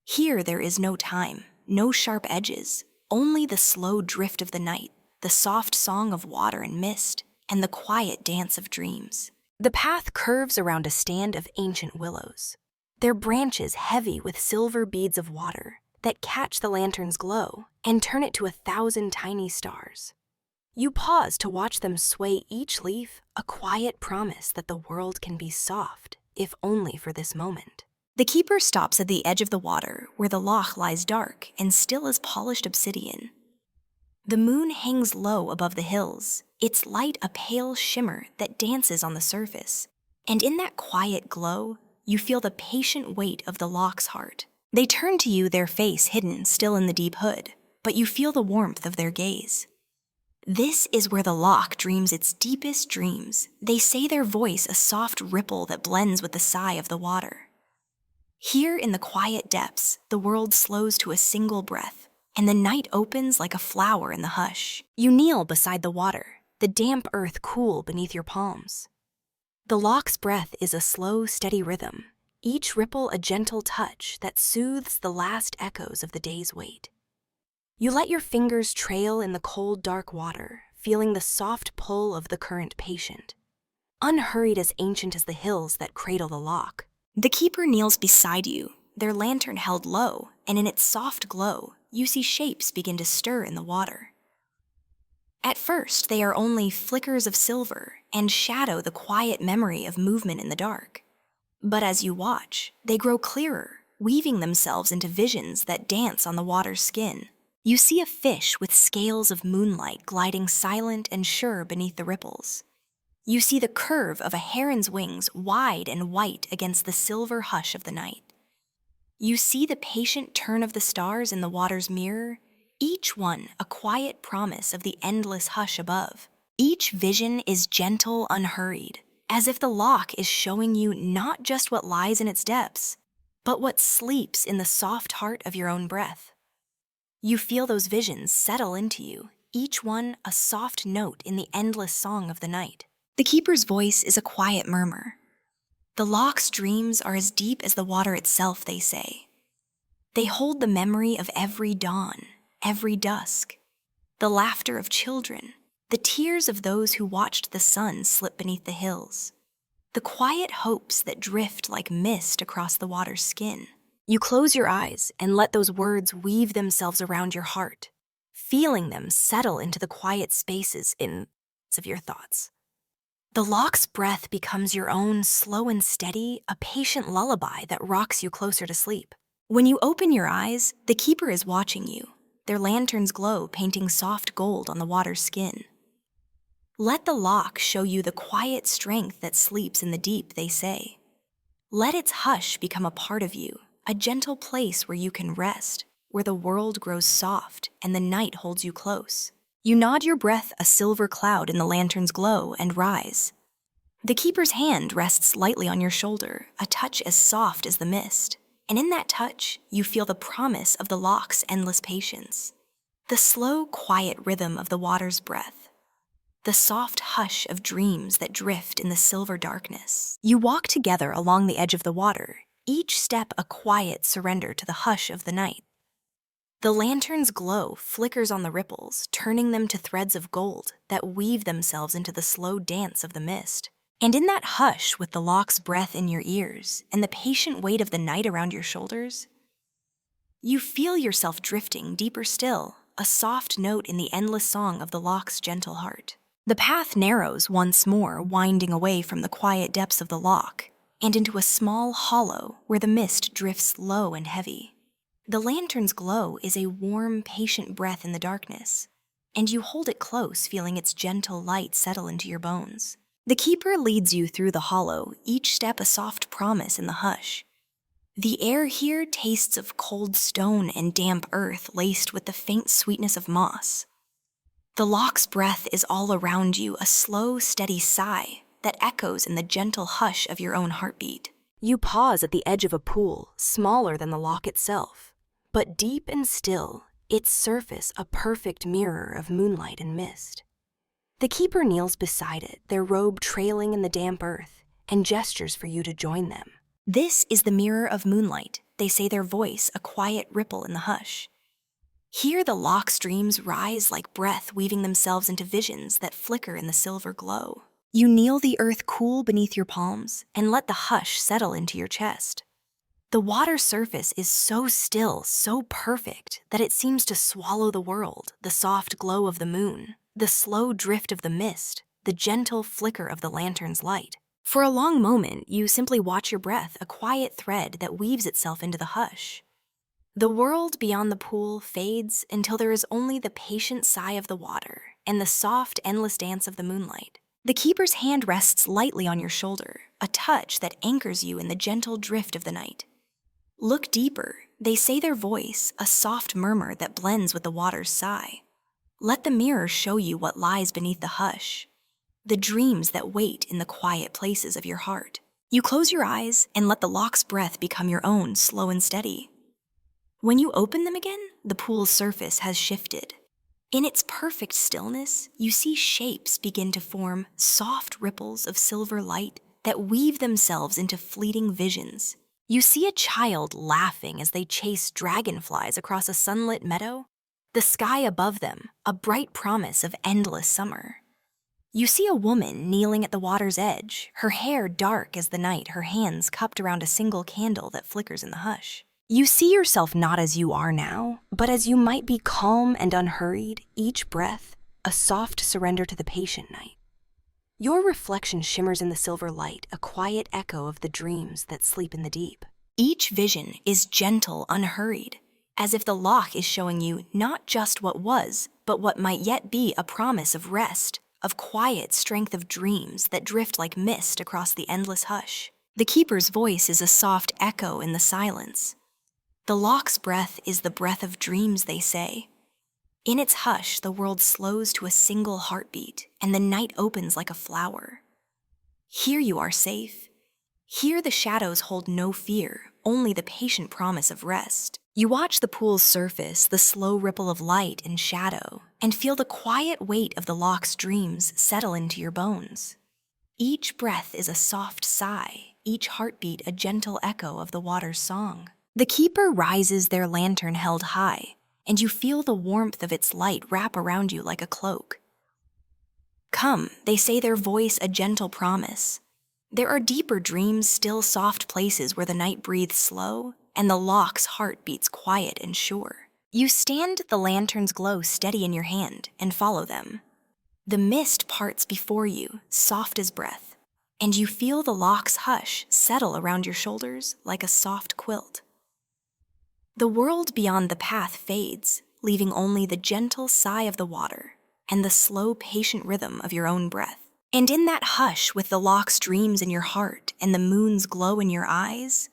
Here there is no time, no sharp edges, only the slow drift of the night, the soft song of water and mist, and the quiet dance of dreams. The path curves around a stand of ancient willows, their branches heavy with silver beads of water that catch the lantern's glow and turn it to 1,000 tiny stars. You pause to watch them sway, each leaf a quiet promise that the world can be soft, if only for this moment. The keeper stops at the edge of the water where the loch lies dark and still as polished obsidian. The moon hangs low above the hills, its light a pale shimmer that dances on the surface. And in that quiet glow, you feel the patient weight of the loch's heart. They turn to you, their face hidden still in the deep hood, but you feel the warmth of their gaze. This is where the loch dreams its deepest dreams. They say, their voice a soft ripple that blends with the sigh of the water. Here in the quiet depths, the world slows to a single breath, and the night opens like a flower in the hush. You kneel beside the water, the damp earth cool beneath your palms. The loch's breath is a slow, steady rhythm, each ripple a gentle touch that soothes the last echoes of the day's weight. You let your fingers trail in the cold, dark water, feeling the soft pull of the current patient. Unhurried, as ancient as the hills that cradle the loch. The keeper kneels beside you, their lantern held low, and in its soft glow, you see shapes begin to stir in the water. At first, they are only flickers of silver and shadow the quiet memory of movement in the dark. But as you watch, they grow clearer, weaving themselves into visions that dance on the water's skin. You see a fish with scales of moonlight gliding silent and sure beneath the ripples. You see the curve of a heron's wings wide and white against the silver hush of the night. You see the patient turn of the stars in the water's mirror, each one a quiet promise of the endless hush above. Each vision is gentle, unhurried, as if the loch is showing you not just what lies in its depths, but what sleeps in the soft heart of your own breath. You feel those visions settle into you, each one a soft note in the endless song of the night. The keeper's voice is a quiet murmur. The loch's dreams are as deep as the water itself, they say. They hold the memory of every dawn, every dusk, the laughter of children, the tears of those who watched the sun slip beneath the hills, the quiet hopes that drift like mist across the water's skin. You close your eyes and let those words weave themselves around your heart, feeling them settle into the quiet spaces of your thoughts. The loch's breath becomes your own, slow and steady, a patient lullaby that rocks you closer to sleep. When you open your eyes, the keeper is watching you, their lanterns glow painting soft gold on the water's skin. Let the loch show you the quiet strength that sleeps in the deep, they say. Let its hush become a part of you, a gentle place where you can rest, where the world grows soft and the night holds you close. You nod your breath a silver cloud in the lantern's glow and rise. The keeper's hand rests lightly on your shoulder, a touch as soft as the mist. And in that touch, you feel the promise of the loch's endless patience. The slow, quiet rhythm of the water's breath. The soft hush of dreams that drift in the silver darkness. You walk together along the edge of the water, each step a quiet surrender to the hush of the night. The lantern's glow flickers on the ripples, turning them to threads of gold that weave themselves into the slow dance of the mist. And in that hush, with the loch's breath in your ears and the patient weight of the night around your shoulders, you feel yourself drifting deeper still, a soft note in the endless song of the loch's gentle heart. The path narrows once more, winding away from the quiet depths of the loch and into a small hollow where the mist drifts low and heavy. The lantern's glow is a warm, patient breath in the darkness, and you hold it close, feeling its gentle light settle into your bones. The keeper leads you through the hollow, each step a soft promise in the hush. The air here tastes of cold stone and damp earth laced with the faint sweetness of moss. The loch's breath is all around you, a slow, steady sigh that echoes in the gentle hush of your own heartbeat. You pause at the edge of a pool, smaller than the loch itself, but deep and still, its surface a perfect mirror of moonlight and mist. The keeper kneels beside it, their robe trailing in the damp earth, and gestures for you to join them. This is the mirror of moonlight, they say, their voice a quiet ripple in the hush. Here the loch's dreams rise like breath, weaving themselves into visions that flicker in the silver glow. You kneel the earth cool beneath your palms and let the hush settle into your chest. The water surface is so still, so perfect, that it seems to swallow the world, the soft glow of the moon, the slow drift of the mist, the gentle flicker of the lantern's light. For a long moment, you simply watch your breath, a quiet thread that weaves itself into the hush. The world beyond the pool fades until there is only the patient sigh of the water and the soft, endless dance of the moonlight. The keeper's hand rests lightly on your shoulder, a touch that anchors you in the gentle drift of the night. Look deeper. They say their voice, a soft murmur that blends with the water's sigh. Let the mirror show you what lies beneath the hush, the dreams that wait in the quiet places of your heart. You close your eyes and let the loch's breath become your own, slow and steady. When you open them again, the pool's surface has shifted. In its perfect stillness, you see shapes begin to form, soft ripples of silver light that weave themselves into fleeting visions. You see a child laughing as they chase dragonflies across a sunlit meadow, the sky above them, a bright promise of endless summer. You see a woman kneeling at the water's edge, her hair dark as the night, her hands cupped around a single candle that flickers in the hush. You see yourself not as you are now, but as you might be, calm and unhurried, each breath a soft surrender to the patient night. Your reflection shimmers in the silver light, a quiet echo of the dreams that sleep in the deep. Each vision is gentle, unhurried, as if the loch is showing you not just what was, but what might yet be, a promise of rest, of quiet strength of dreams that drift like mist across the endless hush. The keeper's voice is a soft echo in the silence. The loch's breath is the breath of dreams, they say. In its hush, the world slows to a single heartbeat, and the night opens like a flower. Here you are safe. Here the shadows hold no fear, only the patient promise of rest. You watch the pool's surface, the slow ripple of light and shadow, and feel the quiet weight of the loch's dreams settle into your bones. Each breath is a soft sigh, each heartbeat a gentle echo of the water's song. The keeper rises, their lantern held high, and you feel the warmth of its light wrap around you like a cloak. Come, they say, their voice a gentle promise. There are deeper dreams, still soft places where the night breathes slow, and the loch's heart beats quiet and sure. You stand, the lantern's glow steady in your hand, and follow them. The mist parts before you, soft as breath, and you feel the loch's hush settle around your shoulders like a soft quilt. The world beyond the path fades, leaving only the gentle sigh of the water and the slow, patient rhythm of your own breath. And in that hush, with the loch's dreams in your heart and the moon's glow in your eyes,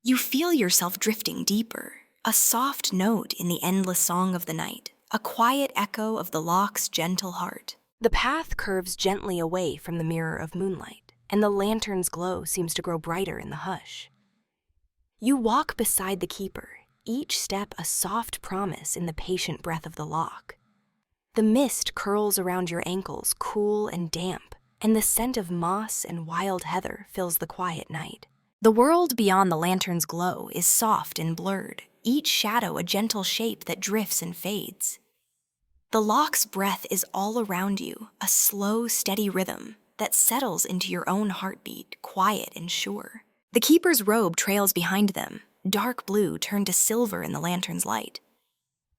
you feel yourself drifting deeper, a soft note in the endless song of the night, a quiet echo of the loch's gentle heart. The path curves gently away from the mirror of moonlight, and the lantern's glow seems to grow brighter in the hush. You walk beside the keeper, each step a soft promise in the patient breath of the loch. The mist curls around your ankles, cool and damp, and the scent of moss and wild heather fills the quiet night. The world beyond the lantern's glow is soft and blurred, each shadow a gentle shape that drifts and fades. The loch's breath is all around you, a slow, steady rhythm that settles into your own heartbeat, quiet and sure. The keeper's robe trails behind them, dark blue turned to silver in the lantern's light.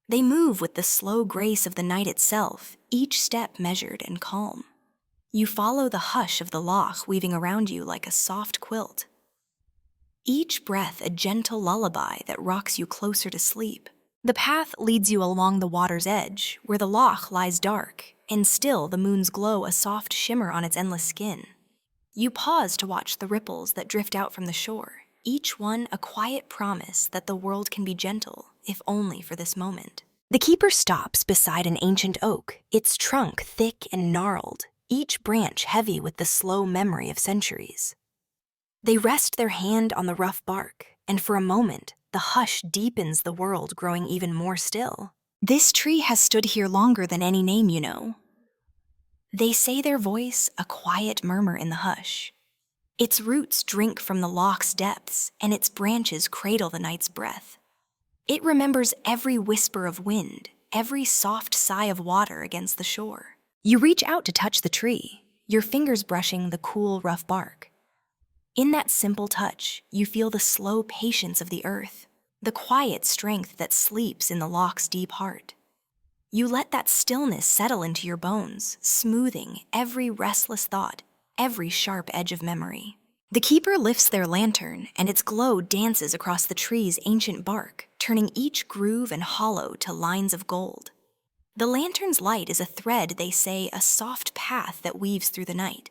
They move with the slow grace of the night itself, each step measured and calm. You follow the hush of the loch weaving around you like a soft quilt. Each breath a gentle lullaby that rocks you closer to sleep. The path leads you along the water's edge, where the loch lies dark, and still the moon's glow a soft shimmer on its endless skin. You pause to watch the ripples that drift out from the shore, each one a quiet promise that the world can be gentle, if only for this moment. The keeper stops beside an ancient oak, its trunk thick and gnarled, each branch heavy with the slow memory of centuries. They rest their hand on the rough bark, and for a moment, the hush deepens, the world growing even more still. This tree has stood here longer than any name you know. They say, their voice a quiet murmur in the hush. Its roots drink from the loch's depths, and its branches cradle the night's breath. It remembers every whisper of wind, every soft sigh of water against the shore. You reach out to touch the tree, your fingers brushing the cool, rough bark. In that simple touch, you feel the slow patience of the earth, the quiet strength that sleeps in the loch's deep heart. You let that stillness settle into your bones, smoothing every restless thought, every sharp edge of memory. The keeper lifts their lantern, and its glow dances across the tree's ancient bark, turning each groove and hollow to lines of gold. The lantern's light is a thread, they say, a soft path that weaves through the night.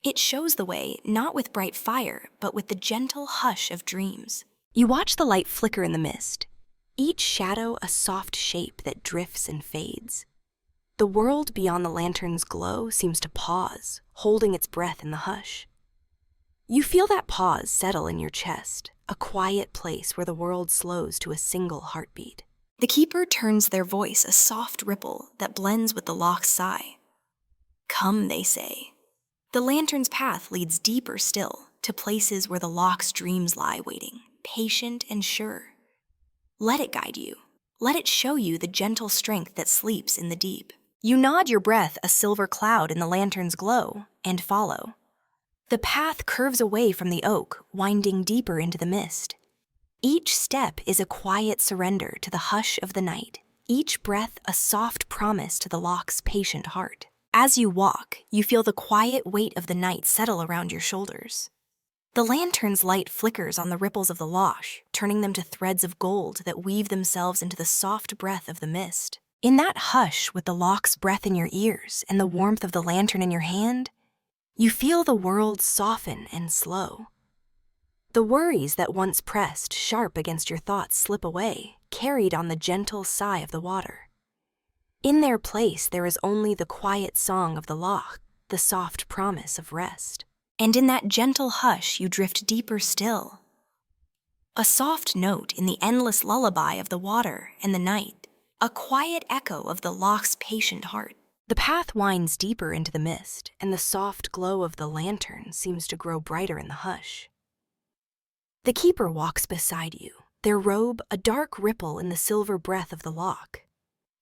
It shows the way, not with bright fire, but with the gentle hush of dreams. You watch the light flicker in the mist, each shadow a soft shape that drifts and fades. The world beyond the lantern's glow seems to pause, holding its breath in the hush. You feel that pause settle in your chest, a quiet place where the world slows to a single heartbeat. The keeper turns their voice a soft ripple that blends with the loch's sigh. Come, they say. The lantern's path leads deeper still, to places where the loch's dreams lie waiting, patient and sure. Let it guide you. Let it show you the gentle strength that sleeps in the deep. You nod your breath a silver cloud in the lantern's glow, and follow. The path curves away from the oak, winding deeper into the mist. Each step is a quiet surrender to the hush of the night, each breath a soft promise to the loch's patient heart. As you walk, you feel the quiet weight of the night settle around your shoulders. The lantern's light flickers on the ripples of the loch, turning them to threads of gold that weave themselves into the soft breath of the mist. In that hush, with the loch's breath in your ears and the warmth of the lantern in your hand, you feel the world soften and slow. The worries that once pressed sharp against your thoughts slip away, carried on the gentle sigh of the water. In their place, there is only the quiet song of the loch, the soft promise of rest. And in that gentle hush, you drift deeper still. A soft note in the endless lullaby of the water and the night, a quiet echo of the loch's patient heart. The path winds deeper into the mist, and the soft glow of the lantern seems to grow brighter in the hush. The keeper walks beside you, their robe a dark ripple in the silver breath of the loch.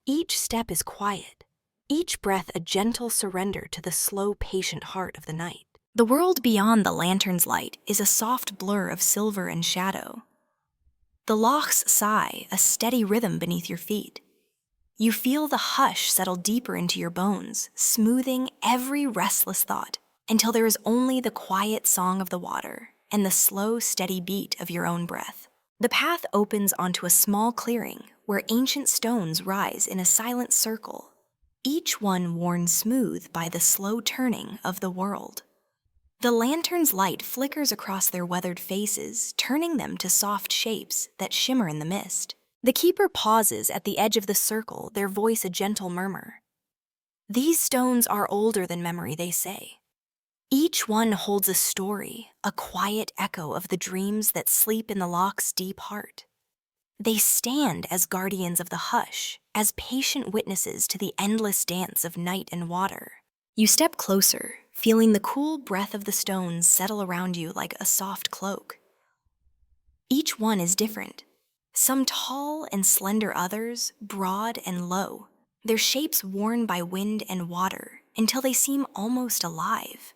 Each step is quiet, each breath a gentle surrender to the slow, patient heart of the night. The world beyond the lantern's light is a soft blur of silver and shadow. The loch's sigh, a steady rhythm beneath your feet. You feel the hush settle deeper into your bones, smoothing every restless thought, until there is only the quiet song of the water and the slow, steady beat of your own breath. The path opens onto a small clearing where ancient stones rise in a silent circle, each one worn smooth by the slow turning of the world. The lantern's light flickers across their weathered faces, turning them to soft shapes that shimmer in the mist. The keeper pauses at the edge of the circle, their voice a gentle murmur. These stones are older than memory, they say. Each one holds a story, a quiet echo of the dreams that sleep in the loch's deep heart. They stand as guardians of the hush, as patient witnesses to the endless dance of night and water. You step closer, feeling the cool breath of the stones settle around you like a soft cloak. Each one is different. Some tall and slender, others broad and low, their shapes worn by wind and water until they seem almost alive.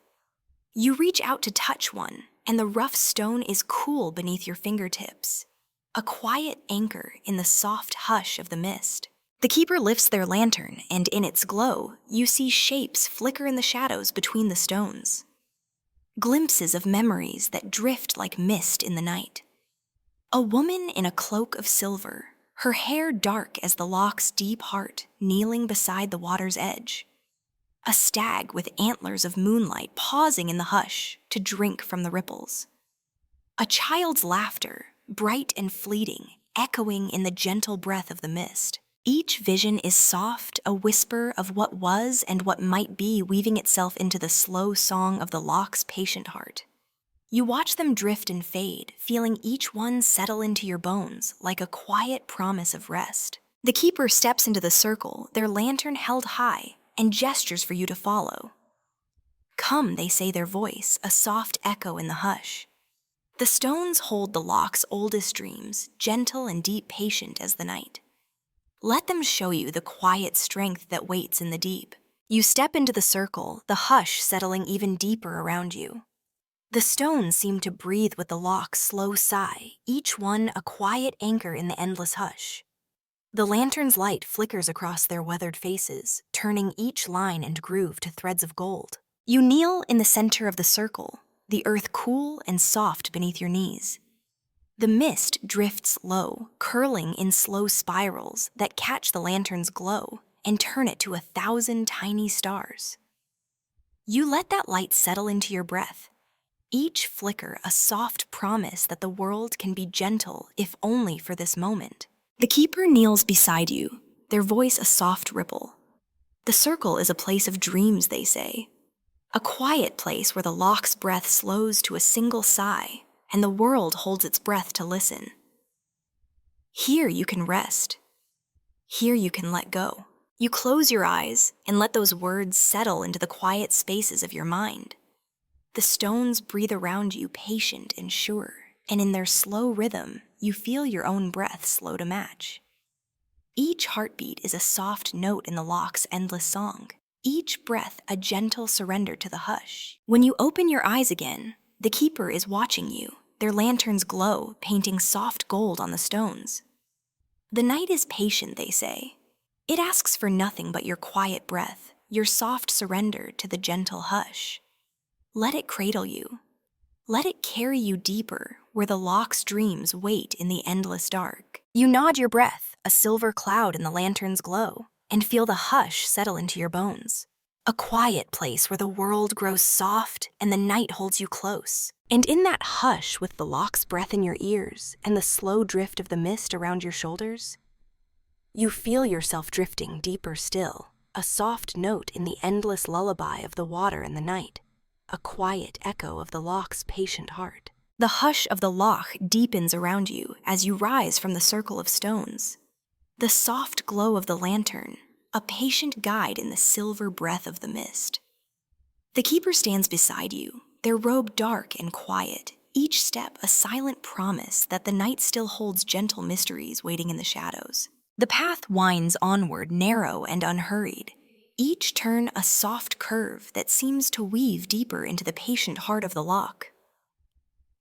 You reach out to touch one, and the rough stone is cool beneath your fingertips, a quiet anchor in the soft hush of the mist. The keeper lifts their lantern, and in its glow, you see shapes flicker in the shadows between the stones. Glimpses of memories that drift like mist in the night. A woman in a cloak of silver, her hair dark as the loch's deep heart, kneeling beside the water's edge. A stag with antlers of moonlight pausing in the hush to drink from the ripples. A child's laughter, bright and fleeting, echoing in the gentle breath of the mist. Each vision is soft, a whisper of what was and what might be weaving itself into the slow song of the loch's patient heart. You watch them drift and fade, feeling each one settle into your bones like a quiet promise of rest. The keeper steps into the circle, their lantern held high, and gestures for you to follow. Come, they say, their voice, a soft echo in the hush. The stones hold the loch's oldest dreams, gentle and deep, patient as the night. Let them show you the quiet strength that waits in the deep. You step into the circle, the hush settling even deeper around you. The stones seem to breathe with the loch's slow sigh, each one a quiet anchor in the endless hush. The lantern's light flickers across their weathered faces, turning each line and groove to threads of gold. You kneel in the center of the circle, the earth cool and soft beneath your knees. The mist drifts low, curling in slow spirals that catch the lantern's glow and turn it to 1,000 tiny stars. You let that light settle into your breath, each flicker a soft promise that the world can be gentle if only for this moment. The keeper kneels beside you, their voice a soft ripple. The circle is a place of dreams, they say. A quiet place where the loch's breath slows to a single sigh, and the world holds its breath to listen. Here you can rest. Here you can let go. You close your eyes and let those words settle into the quiet spaces of your mind. The stones breathe around you patient and sure, and in their slow rhythm, you feel your own breath slow to match. Each heartbeat is a soft note in the loch's endless song, each breath a gentle surrender to the hush. When you open your eyes again, the keeper is watching you, their lanterns glow, painting soft gold on the stones. The night is patient, they say. It asks for nothing but your quiet breath, your soft surrender to the gentle hush. Let it cradle you. Let it carry you deeper, where the loch's dreams wait in the endless dark. You nod your breath, a silver cloud in the lantern's glow, and feel the hush settle into your bones. A quiet place where the world grows soft and the night holds you close. And in that hush, with the loch's breath in your ears and the slow drift of the mist around your shoulders, you feel yourself drifting deeper still, a soft note in the endless lullaby of the water and the night, a quiet echo of the loch's patient heart. The hush of the loch deepens around you as you rise from the circle of stones. The soft glow of the lantern, a patient guide in the silver breath of the mist. The keeper stands beside you, their robe dark and quiet, each step a silent promise that the night still holds gentle mysteries waiting in the shadows. The path winds onward, narrow and unhurried, each turn a soft curve that seems to weave deeper into the patient heart of the loch.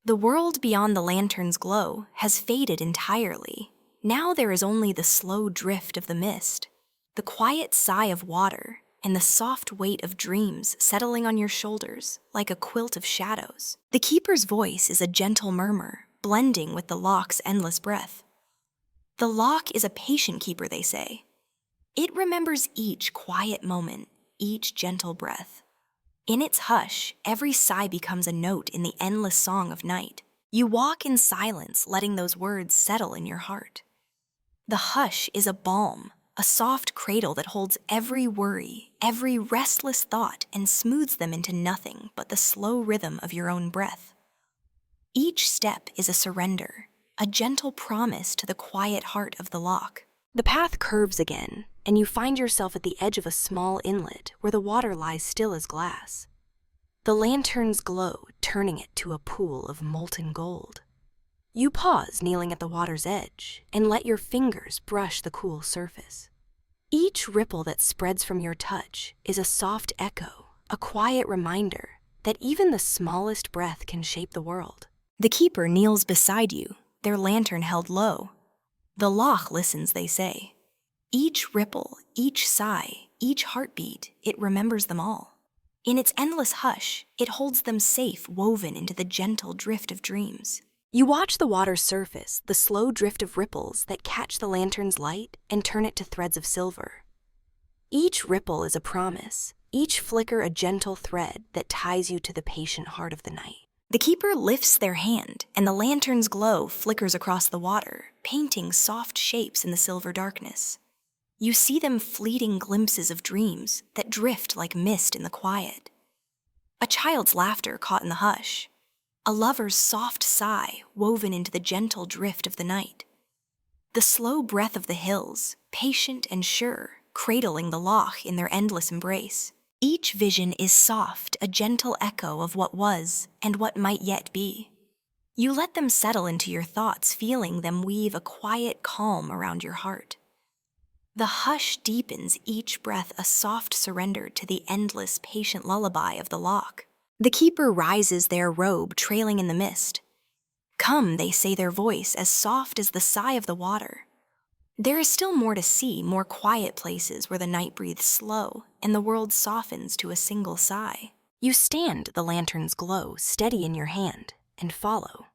The world beyond the lantern's glow has faded entirely. Now there is only the slow drift of the mist, the quiet sigh of water, and the soft weight of dreams settling on your shoulders like a quilt of shadows. The keeper's voice is a gentle murmur, blending with the loch's endless breath. The loch is a patient keeper, they say. It remembers each quiet moment, each gentle breath. In its hush, every sigh becomes a note in the endless song of night. You walk in silence, letting those words settle in your heart. The hush is a balm, a soft cradle that holds every worry, every restless thought, and smooths them into nothing but the slow rhythm of your own breath. Each step is a surrender, a gentle promise to the quiet heart of the loch. The path curves again, and you find yourself at the edge of a small inlet where the water lies still as glass. The lanterns glow, turning it to a pool of molten gold. You pause, kneeling at the water's edge, and let your fingers brush the cool surface. Each ripple that spreads from your touch is a soft echo, a quiet reminder that even the smallest breath can shape the world. The keeper kneels beside you, their lantern held low. The loch listens, they say. Each ripple, each sigh, each heartbeat, it remembers them all. In its endless hush, it holds them safe, woven into the gentle drift of dreams. You watch the water's surface, the slow drift of ripples that catch the lantern's light and turn it to threads of silver. Each ripple is a promise, each flicker a gentle thread that ties you to the patient heart of the night. The keeper lifts their hand, and the lantern's glow flickers across the water, painting soft shapes in the silver darkness. You see them fleeting glimpses of dreams that drift like mist in the quiet. A child's laughter caught in the hush. A lover's soft sigh woven into the gentle drift of the night. The slow breath of the hills, patient and sure, cradling the loch in their endless embrace. Each vision is soft, a gentle echo of what was and what might yet be. You let them settle into your thoughts, feeling them weave a quiet calm around your heart. The hush deepens, each breath a soft surrender to the endless, patient lullaby of the loch. The keeper rises, their robe trailing in the mist. Come, they say, their voice as soft as the sigh of the water. There is still more to see, more quiet places where the night breathes slow and the world softens to a single sigh. You stand the lantern's glow steady in your hand and follow.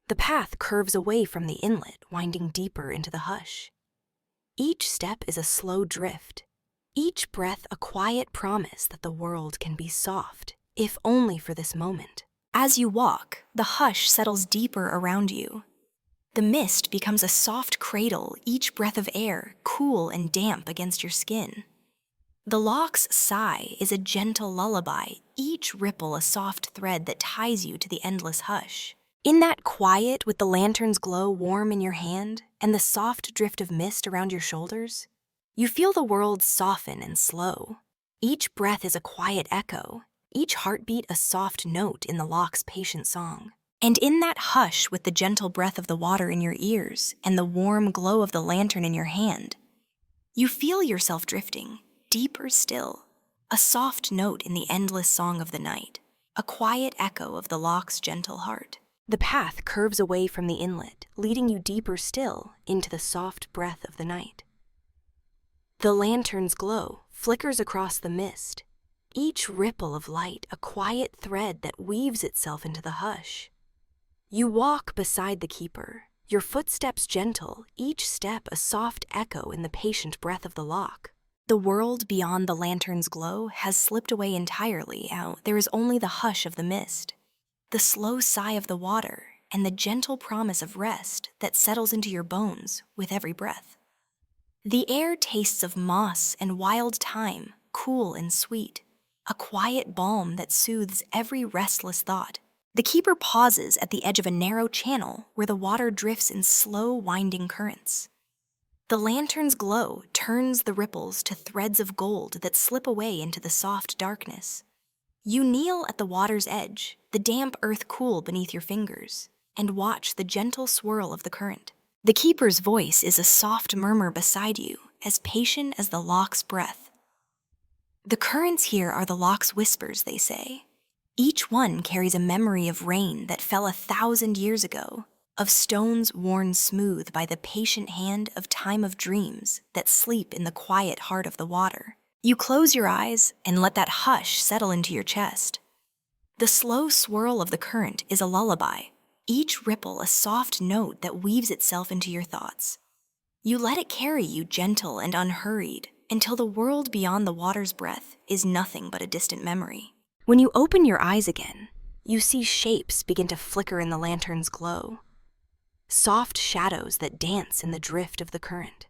The path curves away from the inlet, winding deeper into the hush. Each step is a slow drift, each breath a quiet promise that the world can be soft, if only for this moment. As you walk, the hush settles deeper around you. The mist becomes a soft cradle, each breath of air cool and damp against your skin. The loch's sigh is a gentle lullaby, each ripple a soft thread that ties you to the endless hush. In that quiet, with the lantern's glow warm in your hand and the soft drift of mist around your shoulders, you feel the world soften and slow. Each breath is a quiet echo, each heartbeat a soft note in the loch's patient song. And in that hush, with the gentle breath of the water in your ears and the warm glow of the lantern in your hand, you feel yourself drifting, deeper still, a soft note in the endless song of the night, a quiet echo of the loch's gentle heart. The path curves away from the inlet, leading you deeper still into the soft breath of the night. The lantern's glow flickers across the mist, each ripple of light a quiet thread that weaves itself into the hush. You walk beside the keeper, your footsteps gentle, each step a soft echo in the patient breath of the loch. The world beyond the lantern's glow has slipped away entirely. Now there is only the hush of the mist, the slow sigh of the water, and the gentle promise of rest that settles into your bones with every breath. The air tastes of moss and wild thyme, cool and sweet, a quiet balm that soothes every restless thought. The keeper pauses at the edge of a narrow channel where the water drifts in slow, winding currents. The lantern's glow turns the ripples to threads of gold that slip away into the soft darkness. You kneel at the water's edge, the damp earth cool beneath your fingers, and watch the gentle swirl of the current. The keeper's voice is a soft murmur beside you, as patient as the loch's breath. The currents here are the loch's whispers, they say. Each one carries a memory of rain that fell 1,000 years ago, of stones worn smooth by the patient hand of time of dreams that sleep in the quiet heart of the water. You close your eyes and let that hush settle into your chest. The slow swirl of the current is a lullaby, each ripple a soft note that weaves itself into your thoughts. You let it carry you gentle and unhurried until the world beyond the water's breath is nothing but a distant memory. When you open your eyes again, you see shapes begin to flicker in the lantern's glow. Soft shadows that dance in the drift of the current.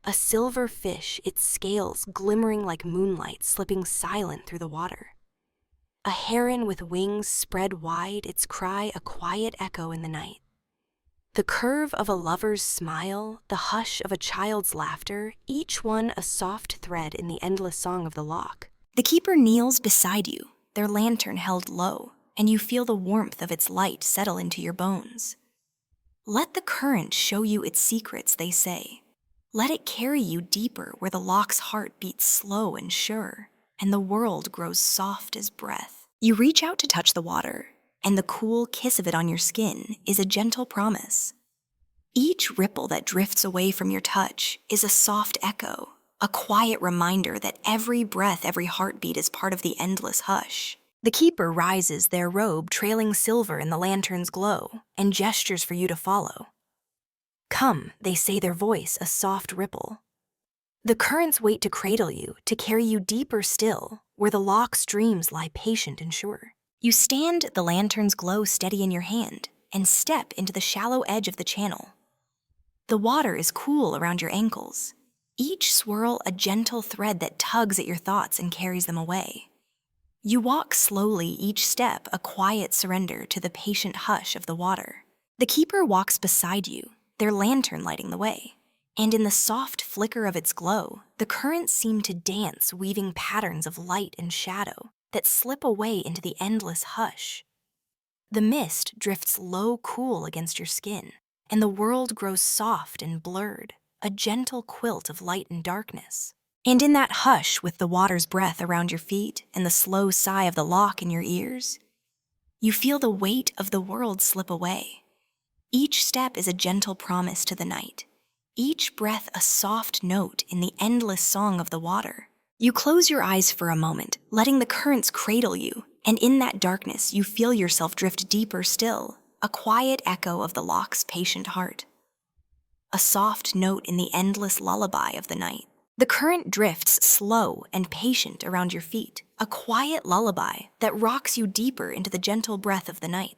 A silver fish, its scales glimmering like moonlight slipping silent through the water. A heron with wings spread wide, its cry a quiet echo in the night. The curve of a lover's smile, the hush of a child's laughter, each one a soft thread in the endless song of the loch. The keeper kneels beside you, their lantern held low, and you feel the warmth of its light settle into your bones. Let the current show you its secrets, they say. Let it carry you deeper where the loch's heart beats slow and sure, and the world grows soft as breath. You reach out to touch the water, and the cool kiss of it on your skin is a gentle promise. Each ripple that drifts away from your touch is a soft echo, a quiet reminder that every breath, every heartbeat is part of the endless hush. The keeper rises, their robe trailing silver in the lantern's glow, and gestures for you to follow. Come, they say, their voice a soft ripple. The currents wait to cradle you, to carry you deeper still, where the loch's dreams lie patient and sure. You stand the lantern's glow steady in your hand and step into the shallow edge of the channel. The water is cool around your ankles, each swirl a gentle thread that tugs at your thoughts and carries them away. You walk slowly, each step a quiet surrender to the patient hush of the water. The keeper walks beside you, their lantern lighting the way, and in the soft flicker of its glow, the currents seem to dance, weaving patterns of light and shadow that slip away into the endless hush. The mist drifts low cool against your skin, and the world grows soft and blurred, a gentle quilt of light and darkness. And in that hush, with the water's breath around your feet and the slow sigh of the loch in your ears, you feel the weight of the world slip away. Each step is a gentle promise to the night, each breath a soft note in the endless song of the water. You close your eyes for a moment, letting the currents cradle you, and in that darkness you feel yourself drift deeper still, a quiet echo of the loch's patient heart. A soft note in the endless lullaby of the night. The current drifts slow and patient around your feet, a quiet lullaby that rocks you deeper into the gentle breath of the night.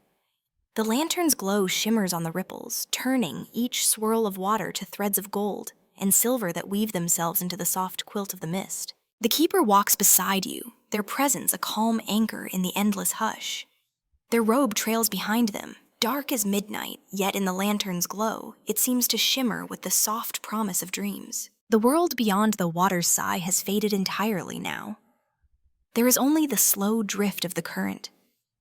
The lantern's glow shimmers on the ripples, turning each swirl of water to threads of gold and silver that weave themselves into the soft quilt of the mist. The keeper walks beside you, their presence a calm anchor in the endless hush. Their robe trails behind them, dark as midnight, yet in the lantern's glow, it seems to shimmer with the soft promise of dreams. The world beyond the water's sigh has faded entirely now. There is only the slow drift of the current,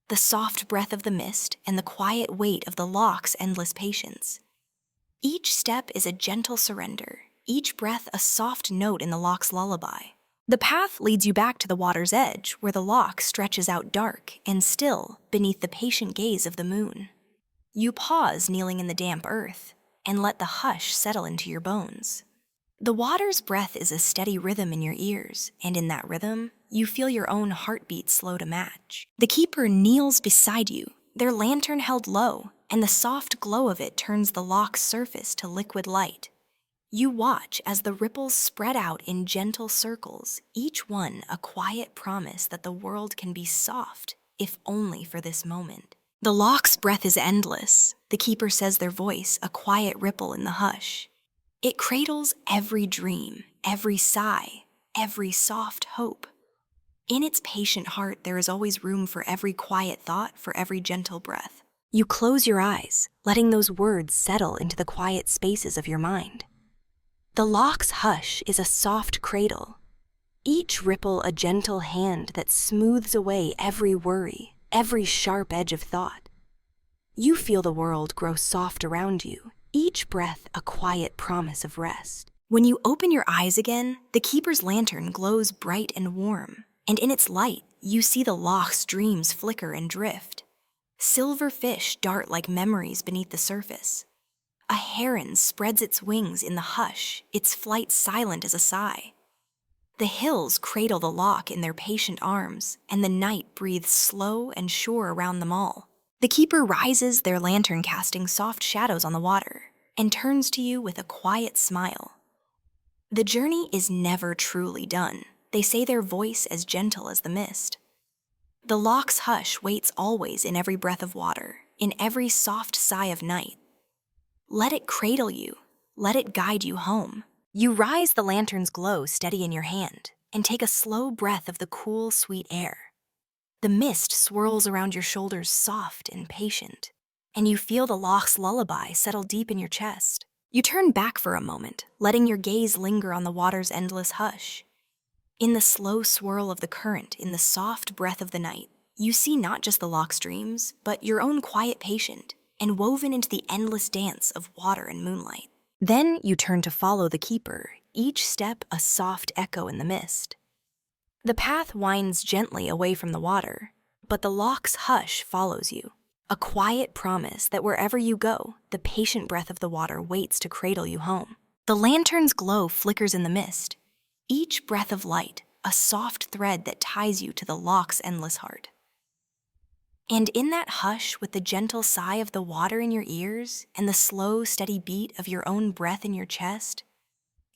the soft breath of the mist, and the quiet weight of the loch's endless patience. Each step is a gentle surrender, each breath a soft note in the loch's lullaby. The path leads you back to the water's edge, where the loch stretches out dark and still beneath the patient gaze of the moon. You pause kneeling in the damp earth and let the hush settle into your bones. The water's breath is a steady rhythm in your ears, and in that rhythm, you feel your own heartbeat slow to match. The keeper kneels beside you, their lantern held low, and the soft glow of it turns the loch's surface to liquid light. You watch as the ripples spread out in gentle circles, each one a quiet promise that the world can be soft, if only for this moment. The loch's breath is endless, the keeper says, their voice a quiet ripple in the hush. It cradles every dream, every sigh, every soft hope. In its patient heart, there is always room for every quiet thought, for every gentle breath. You close your eyes, letting those words settle into the quiet spaces of your mind. The loch's hush is a soft cradle, each ripple a gentle hand that smooths away every worry, every sharp edge of thought. You feel the world grow soft around you, each breath a quiet promise of rest. When you open your eyes again, the keeper's lantern glows bright and warm, and in its light, you see the loch's dreams flicker and drift. Silver fish dart like memories beneath the surface. A heron spreads its wings in the hush, its flight silent as a sigh. The hills cradle the loch in their patient arms, and the night breathes slow and sure around them all. The keeper rises, their lantern casting soft shadows on the water, and turns to you with a quiet smile. The journey is never truly done, they say, their voice as gentle as the mist. The loch's hush waits always in every breath of water, in every soft sigh of night. Let it cradle you, let it guide you home. You rise, the lantern's glow steady in your hand, and take a slow breath of the cool, sweet air. The mist swirls around your shoulders, soft and patient, and you feel the loch's lullaby settle deep in your chest. You turn back for a moment, letting your gaze linger on the water's endless hush. In the slow swirl of the current, in the soft breath of the night, you see not just the loch's dreams, but your own quiet patient, and woven into the endless dance of water and moonlight. Then you turn to follow the keeper, each step a soft echo in the mist. The path winds gently away from the water, but the loch's hush follows you, a quiet promise that wherever you go, the patient breath of the water waits to cradle you home. The lantern's glow flickers in the mist, each breath of light a soft thread that ties you to the loch's endless heart. And in that hush, with the gentle sigh of the water in your ears and the slow, steady beat of your own breath in your chest,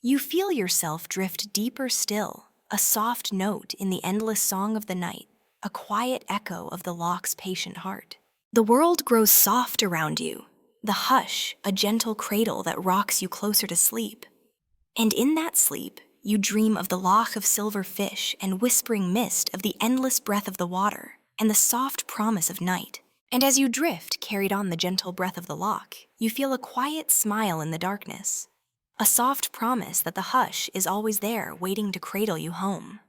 you feel yourself drift deeper still, a soft note in the endless song of the night, a quiet echo of the loch's patient heart. The world grows soft around you, the hush a gentle cradle that rocks you closer to sleep. And in that sleep, you dream of the loch of silver fish and whispering mist, of the endless breath of the water and the soft promise of night. And as you drift, carried on the gentle breath of the loch, you feel a quiet smile in the darkness, a soft promise that the hush is always there waiting to cradle you home.